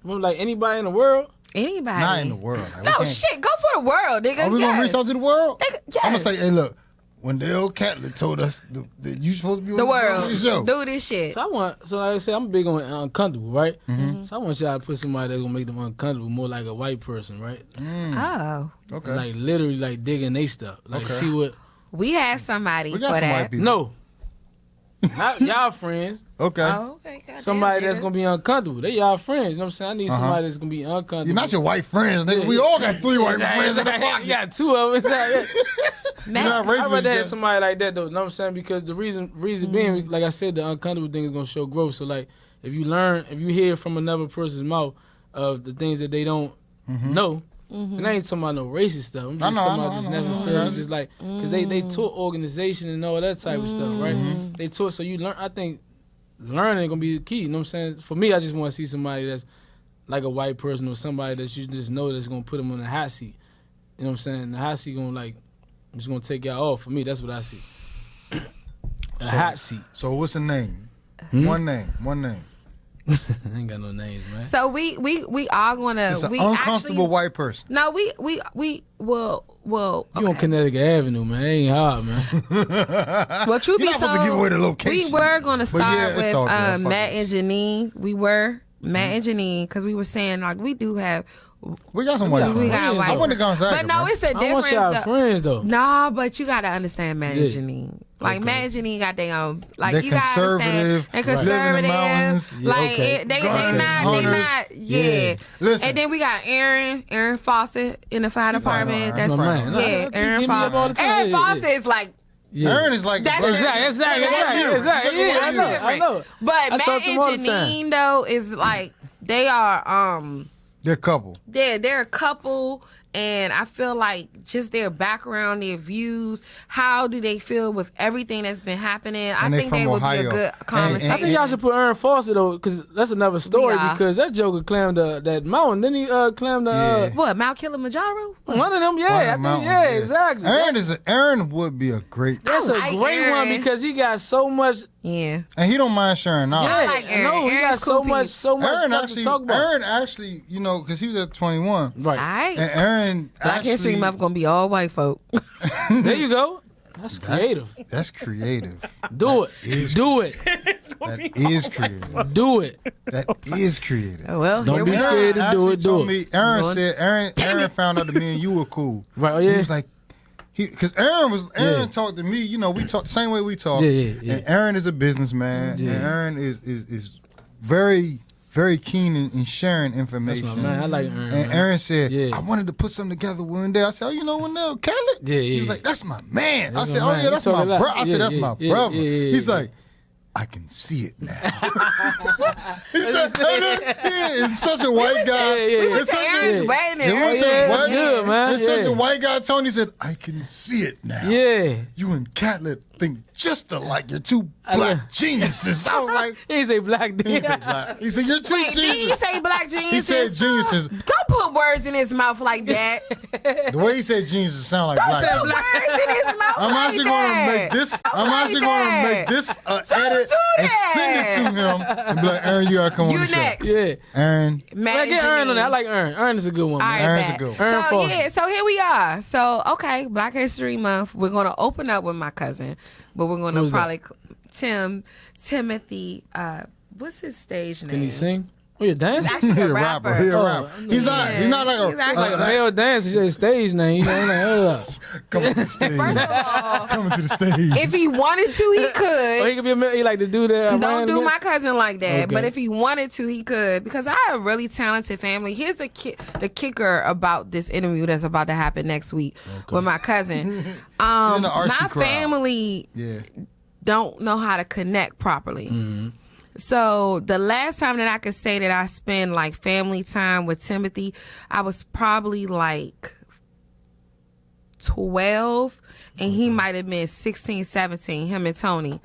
Like anybody in the world. Anybody. Not in the world. Like, we No, can't- shit. Go for the world, nigga. Are we gonna reach out to the world? Yes. I'm gonna say, hey, look, Webdell Catlett told us that you supposed to be on The the world. show. Do this shit. So like I said, I'm big on uncomfortable, right? Mm-hmm. So I want y'all to put somebody that's gonna make them uncomfortable, more like a white person, right? Oh. Okay. Like literally like digging they stuff. Like Okay. see what We have somebody We got for some white that. people. No. Not y'all friends. Okay. Oh, okay. Goddamn, Somebody that's nigga. gonna be uncomfortable. They y'all friends. You know what I'm saying? I need somebody that's gonna be uncomfortable. You're not your white friends, nigga. We all got three white friends in the You pocket. got two of them. Exactly. Matt, You're not I'd racist. rather yeah. have somebody like that though. You know what I'm saying? Because the reason being, like I said, the uncomfortable thing is gonna show growth. So like, if you hear from another person's mouth of the things that they don't know, and I ain't talking about no racist stuff. I'm just talking about just necessarily just like, because they taught organization and all that type of stuff, right? They taught, so you learn. I think learning gonna be the key. You know what I'm saying? For me, I just want to see somebody that's like a white person or somebody that you just know that's gonna put them on the hot seat. You know what I'm saying? The hot seat gonna like, just gonna take y'all off. For me, that's what I see. A hot seat. So what's the name? One name. I ain't got no names, man. So we are gonna It's an we uncomfortable actually white person. no we will You on Connecticut Avenue, man. It ain't hard, man. Well, truth be You're not supposed to give away the told, location. we were gonna But start yeah, it's with all good. Fuck Matt it. and Janine. We were Matt and Janine because we were saying like we do have We got some white We friends. got white I want to go inside. but no, it's a I want difference. y'all though. friends, though. Nah, but you gotta understand Matt and Yeah. Janine. Like Matt and Janine got their own. Like They're you gotta understand. conservative, And live in the conservative. mountains. Yeah, Like okay. they Guns, not hunters. yeah. Yeah. Listen. And then we got Aaron Fawcett in the fire department. That's That's my man. yeah, He Aaron hit me up all the Fawcett. time. Aaron Yeah, Fawcett is like Yeah. Aaron is like That's Exactly. Yeah, I know. But I Matt talk to him all the and time. Janine though is like they are they're a couple. they're a couple. And I feel like just their background, their views, how do they feel with everything that's been happening? I And they think from they would Ohio. be a good And- conversation. I think y'all should put Aaron Foster though, because that's another story. Yeah. Because that joker climbed that mountain. Then he climbed the Yeah. What, Mount Kilimanjaro? one of them. One Yeah, of I the think mountains, yeah, exactly. Aaron would be a great, That's a I like great one Aaron. because he got so much. Yeah. and he don't mind sharing knowledge. I Yeah, like I Aaron. know he got Aaron's so cool much, piece. so much Aaron stuff actually, to talk about. Aaron actually, you know, because he was at 21, Right All right. and Aaron Black History actually- Month gonna be all white folk. there you go. That's creative. That's creative. Do it. Do it. That is creative. Do it. That is creative. Well, Don't here be we scared. are. to do actually it, do told it. me, Aaron Going- said, Aaron found out that me and you were cool. Right, oh, yeah? He was like, because Aaron Yeah. talked to me, you know, we talk the same way we talk. Yeah. And Aaron is a businessman. Yeah. And Aaron is very, very keen in sharing That's information. my man. I like Aaron. And man. Aaron said, Yeah. I wanted to put something together with Wendell. I said, oh, you know Wendell Catlett? Yeah, He was yeah. like, that's my man. That's I said, my oh, man. yeah, that's You my talk a lot. brother. I said, Yeah, that's yeah, my yeah, brother. yeah. He's like, I can see it now. He said, yeah, it's such a white guy. Yeah. We went It's to such a- Aaron's Yeah. wedding. It And was yeah, a that's white- good, man. It's such Yeah. a white guy. Tony said, I can see it now. Yeah. You and Catlett think just alike. You're two I black know. geniuses. I was like, He say black he dude. said black. He said, you're two Wait, did he geniuses. say black geniuses? He said geniuses. Don't put words in his mouth like that. The way he said geniuses sound like black. say people. black. Words in his mouth I'm like actually that. going to make this. I'm Like actually going to that. make this Don't edit do and send it to that. him and be like, Aaron, you gotta come on You the show. next. Yeah. Aaron, Matt Yeah, and get Aaron on Janine. that. I like Aaron. Aaron is a good one, All man. right, Aaron's a bet. good one. Aaron So Foster. yeah, so here we are. So okay, Black History Month. We're gonna open up with my cousin, but we're gonna Who's that? probably Timothy. What's his stage name? Can he sing? Oh, you dance? He's actually he a a rapper. rapper. He a Oh, rapper. He's not. He's not like He's actually Like a male dance, he said stage name. You know, like, hold up. coming to the stage. First of all, Coming to the stage. if he wanted to, he Oh, could. he could be a male. He like to do that. Don't do my cousin like that. Okay. But if he wanted to, he could. Because I have a really talented family. Here's the kicker about this interview that's about to happen next week with my cousin. In the artsy My crowd. family Yeah. don't know how to connect properly. Mm-hmm. So the last time that I could say that I spend like family time with Timothy, I was probably like 12 and he might have been 16, 17, him and Tony.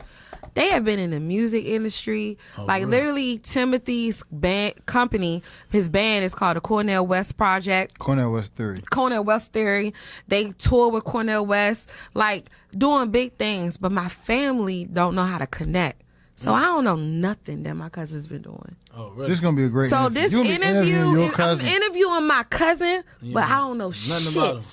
They have been in the music industry. Like really? literally Timothy's band company, his band is called the Cornell West Project. Cornell West Theory. Cornell West Theory. They tour with Cornell West, like doing big things, but my family don't know how to connect. So I don't know nothing that my cousin's been doing. Oh, really? This is gonna be a great. So interview. this You gonna be interview, interviewing your I'm cousin. interviewing my cousin, Yeah. but I don't know Nothing shit about him.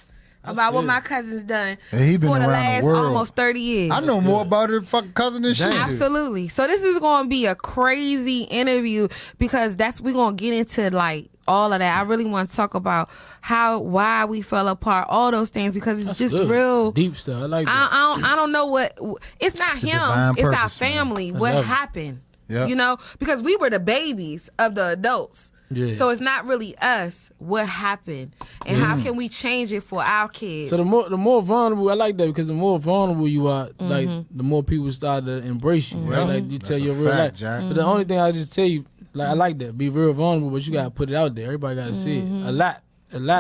That's about what good. my cousin's done And he been for the around the last world. almost 30 years. I know more about her fucking cousin than she do. Absolutely. So this is going to be a crazy interview because we're going to get into like all of that. I really want to talk about why we fell apart, all those things, because it's That's just good. real. Deep stuff. I like that. I don't know what it's not It's a him. divine It's our purpose, man. family. I What love it. happened? Yep. You know, because we were the babies of the adults. Yeah. So it's not really us. What happened, and how can we change it for our kids? So the more vulnerable, I like that because the more vulnerable you are, like the more people start to embrace you. Right? Yeah. Like you That's tell a your real fact, life. Jack. But the only thing I just tell you, like I like that, be real vulnerable, but you gotta put it out there. Everybody gotta see it. A lot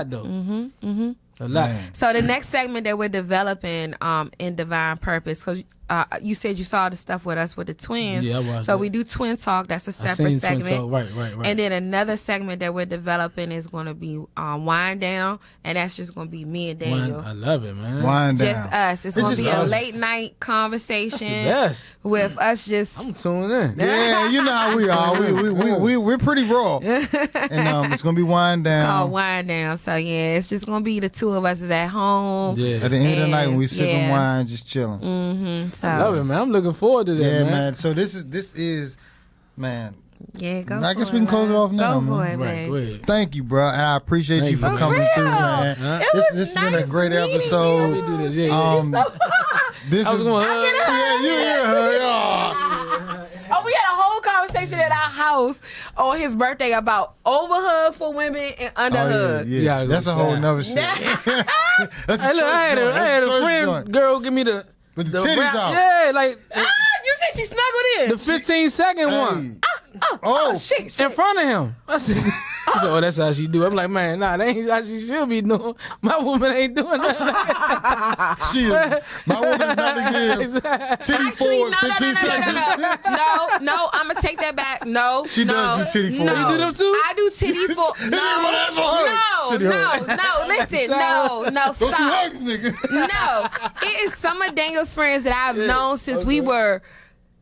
though. A lot. Man. So the next segment that we're developing in Divine Purpose, because you said you saw the stuff with us with the twins. Yeah, I watched So it. we do Twin Talk. That's a I separate seen segment. Twin Talk. Right. And then another segment that we're developing is going to be Wind Down, and that's just going to be me and Daniel. I love it, man. Wind down. Just us. It's It's going to just be a us. late night conversation Yes. with us just. I'm tuning in. Yeah, you know how we are. We're pretty raw. And it's gonna be wind Called down. Wind Down. So yeah, it's just gonna be the two of us is at home. Yeah. At the end of the night when we sipping Yeah. wine, just chilling. So Love it, man. I'm looking forward to that, Yeah, man. man. So this is, man. yeah, go. I guess for we can it, close it man. off now, Go man. for it, Right, man. go ahead. Thank you, bro, and I appreciate Thank you for you. coming For through, real. man. Huh? It was This has been a nice great meeting episode. Let me do this. Yeah. This I was is going. Oh, we had a whole conversation at our house on his birthday about overhug for women and Oh, underhug. Yeah, That's a go whole sad. nother shit. That's a Hey, look, I had a church friend joint. girl give me the But the titties out. Yeah, like You said she snuggled in. the 15-second one Oh, shit. in front of him. I said, he said, oh, that's how she do it. I'm like, man, nah, that ain't how she should be doing. My woman ain't doing that. my woman's not to give titty Actually, forward 15 seconds. No, I'm gonna take that back. No, She does do titty forward. No, You do them too? I do titty for no. Listen, no, Don't stop. you hug this nigga. No, it is some of Daniel's friends that I've known since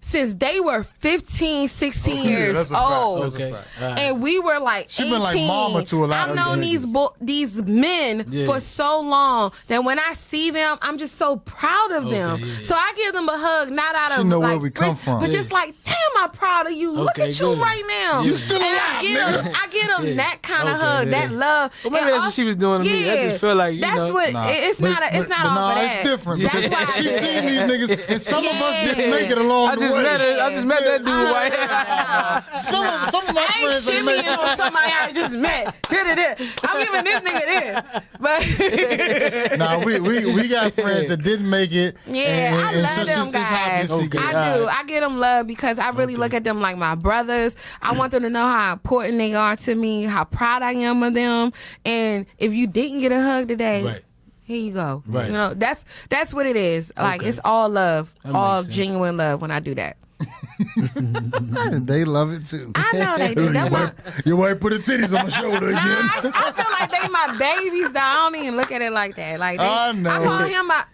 since they were 15, 16 years that's a fact. old. That's a Okay. fact. All right. And we were like She 18. been like mama to a lot I've of known niggas. these men Yeah. for so long that when I see them, I'm just so proud of them. yeah. So I give them a hug, not out She of know where like we come risk, from. but just like, damn, I'm proud of you. Look Okay, at you good. right now. You still And alive, nigga. I get them Yeah. that kind of Okay, hug, yeah. that love. Well, maybe And that's what she was doing to me. I just feel like, you that's know. what Nah. it's But- not. It's but- not but all nah, for it's that. different. That's Because why she's seen these niggas, and some of us didn't Yeah. make it along I the just way. met that dude right here. Some of my I ain't friends ain't make shimmying on somebody I just met. I'm giving this nigga this. But Nah, we got friends that didn't make it. yeah, I and love so them she's happy guys. to see Okay. that. I do. I get them love because I really look at them like my brothers. I want them to know how important they are to me, how proud I am of them. And if you didn't get a hug today, Right. here you go. Right. You know, that's what it is. Like Okay. it's all love, That all makes sense. genuine love when I do that. They love it too. I know they do. That's my, Your wife put her titties on my shoulder again. I feel like they my babies. Though I don't even look at it like that. Like I know.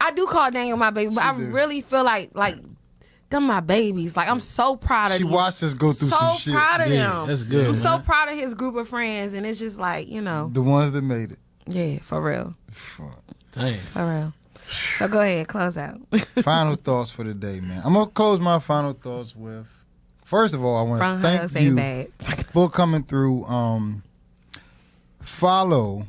I do call Daniel my baby, but I really feel like them my babies. Like I'm so proud of She these. watched us go through so some shit. proud of Yeah, them. that's good, I'm so man. proud of his group of friends, and it's just like The ones that made it. yeah, for real, Damn. for real. So go ahead, close out. Final thoughts for the day, man. I'm gonna close my final thoughts with. First of all, I want Front to hugs thank ain't you bad. for coming through. Follow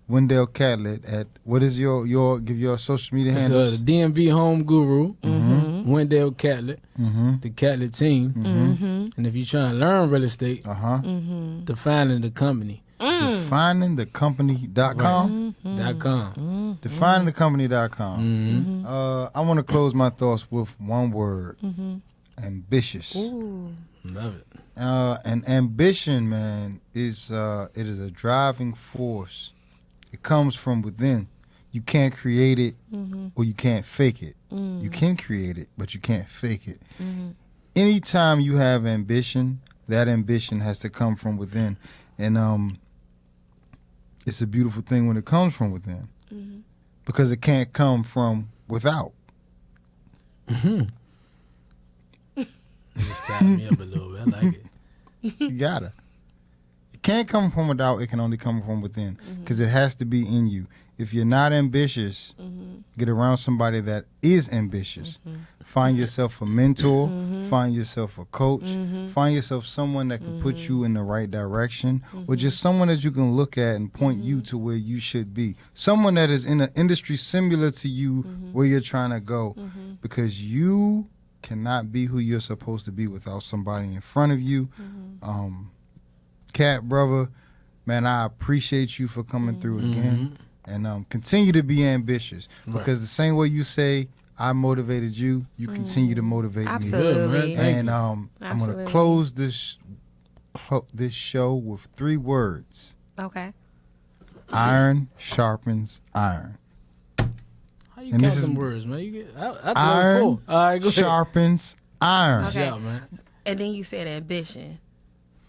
Webdell Catlett at what is your give your social media It's handles? the DMV home guru, Mm-hmm. Webdell Catlett, the Catlett Team. Mm-hmm. And if you're trying to learn real estate, defining the company. DefiningTheCompany.com. .com. DefiningTheCompany.com. I want to close my thoughts with one word: ambitious. Love it. And ambition, man, is it is a driving force. It comes from within. You can't create it, or you can't fake it. You can create it, but you can't fake it. Anytime you have ambition, that ambition has to come from within, and it's a beautiful thing when it comes from within, because it can't come from without. You just tied me up a little bit. I like it. You gotta. It can't come from without. It can only come from within, because it has to be in you. If you're not ambitious, get around somebody that is ambitious. Find yourself a mentor. Find yourself a coach. Find yourself someone that can put you in the right direction, or just someone that you can look at and point you to where you should be. Someone that is in an industry similar to you, where you're trying to go, because you cannot be who you're supposed to be without somebody in front of you. Cat brother, man, I appreciate you for coming through again, and continue to be ambitious, because the same way you say I motivated you, you continue to motivate me. Absolutely. Thank And I'm going to Absolutely. close this show with 3 words: Okay. iron sharpens iron. How you And count this is- them words, man? You get, I Iron throw 4. All right, go ahead. sharpens iron. Okay. Shout, man. And then you said ambition.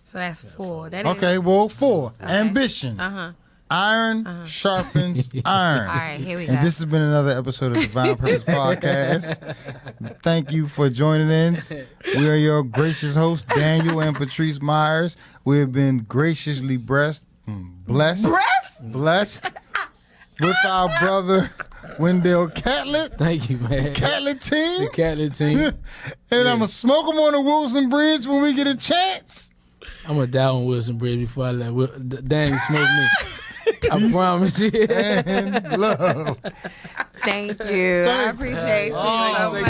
So that's 4. That Okay, well, 4. Ambition. Uh-huh. Iron sharpens iron. All right, here we go. And this has been another episode of the Divine Purpose Podcast. Thank you for joining in. We are your gracious hosts, Daniel and Patrice Myers. We have been graciously blessed with our brother Webdell Catlett, Thank you, man. Catlett Team. The Catlett Team. And I'm going to smoke them on the Wilson Bridge when we get a chance. I'm going to die on Wilson Bridge before I let Danny smoke me. I promise you. And love. Thank you. I appreciate you so much.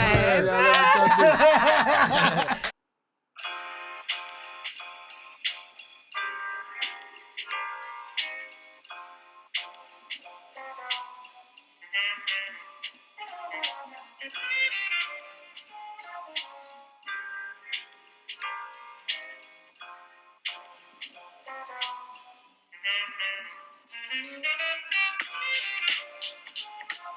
Thank you.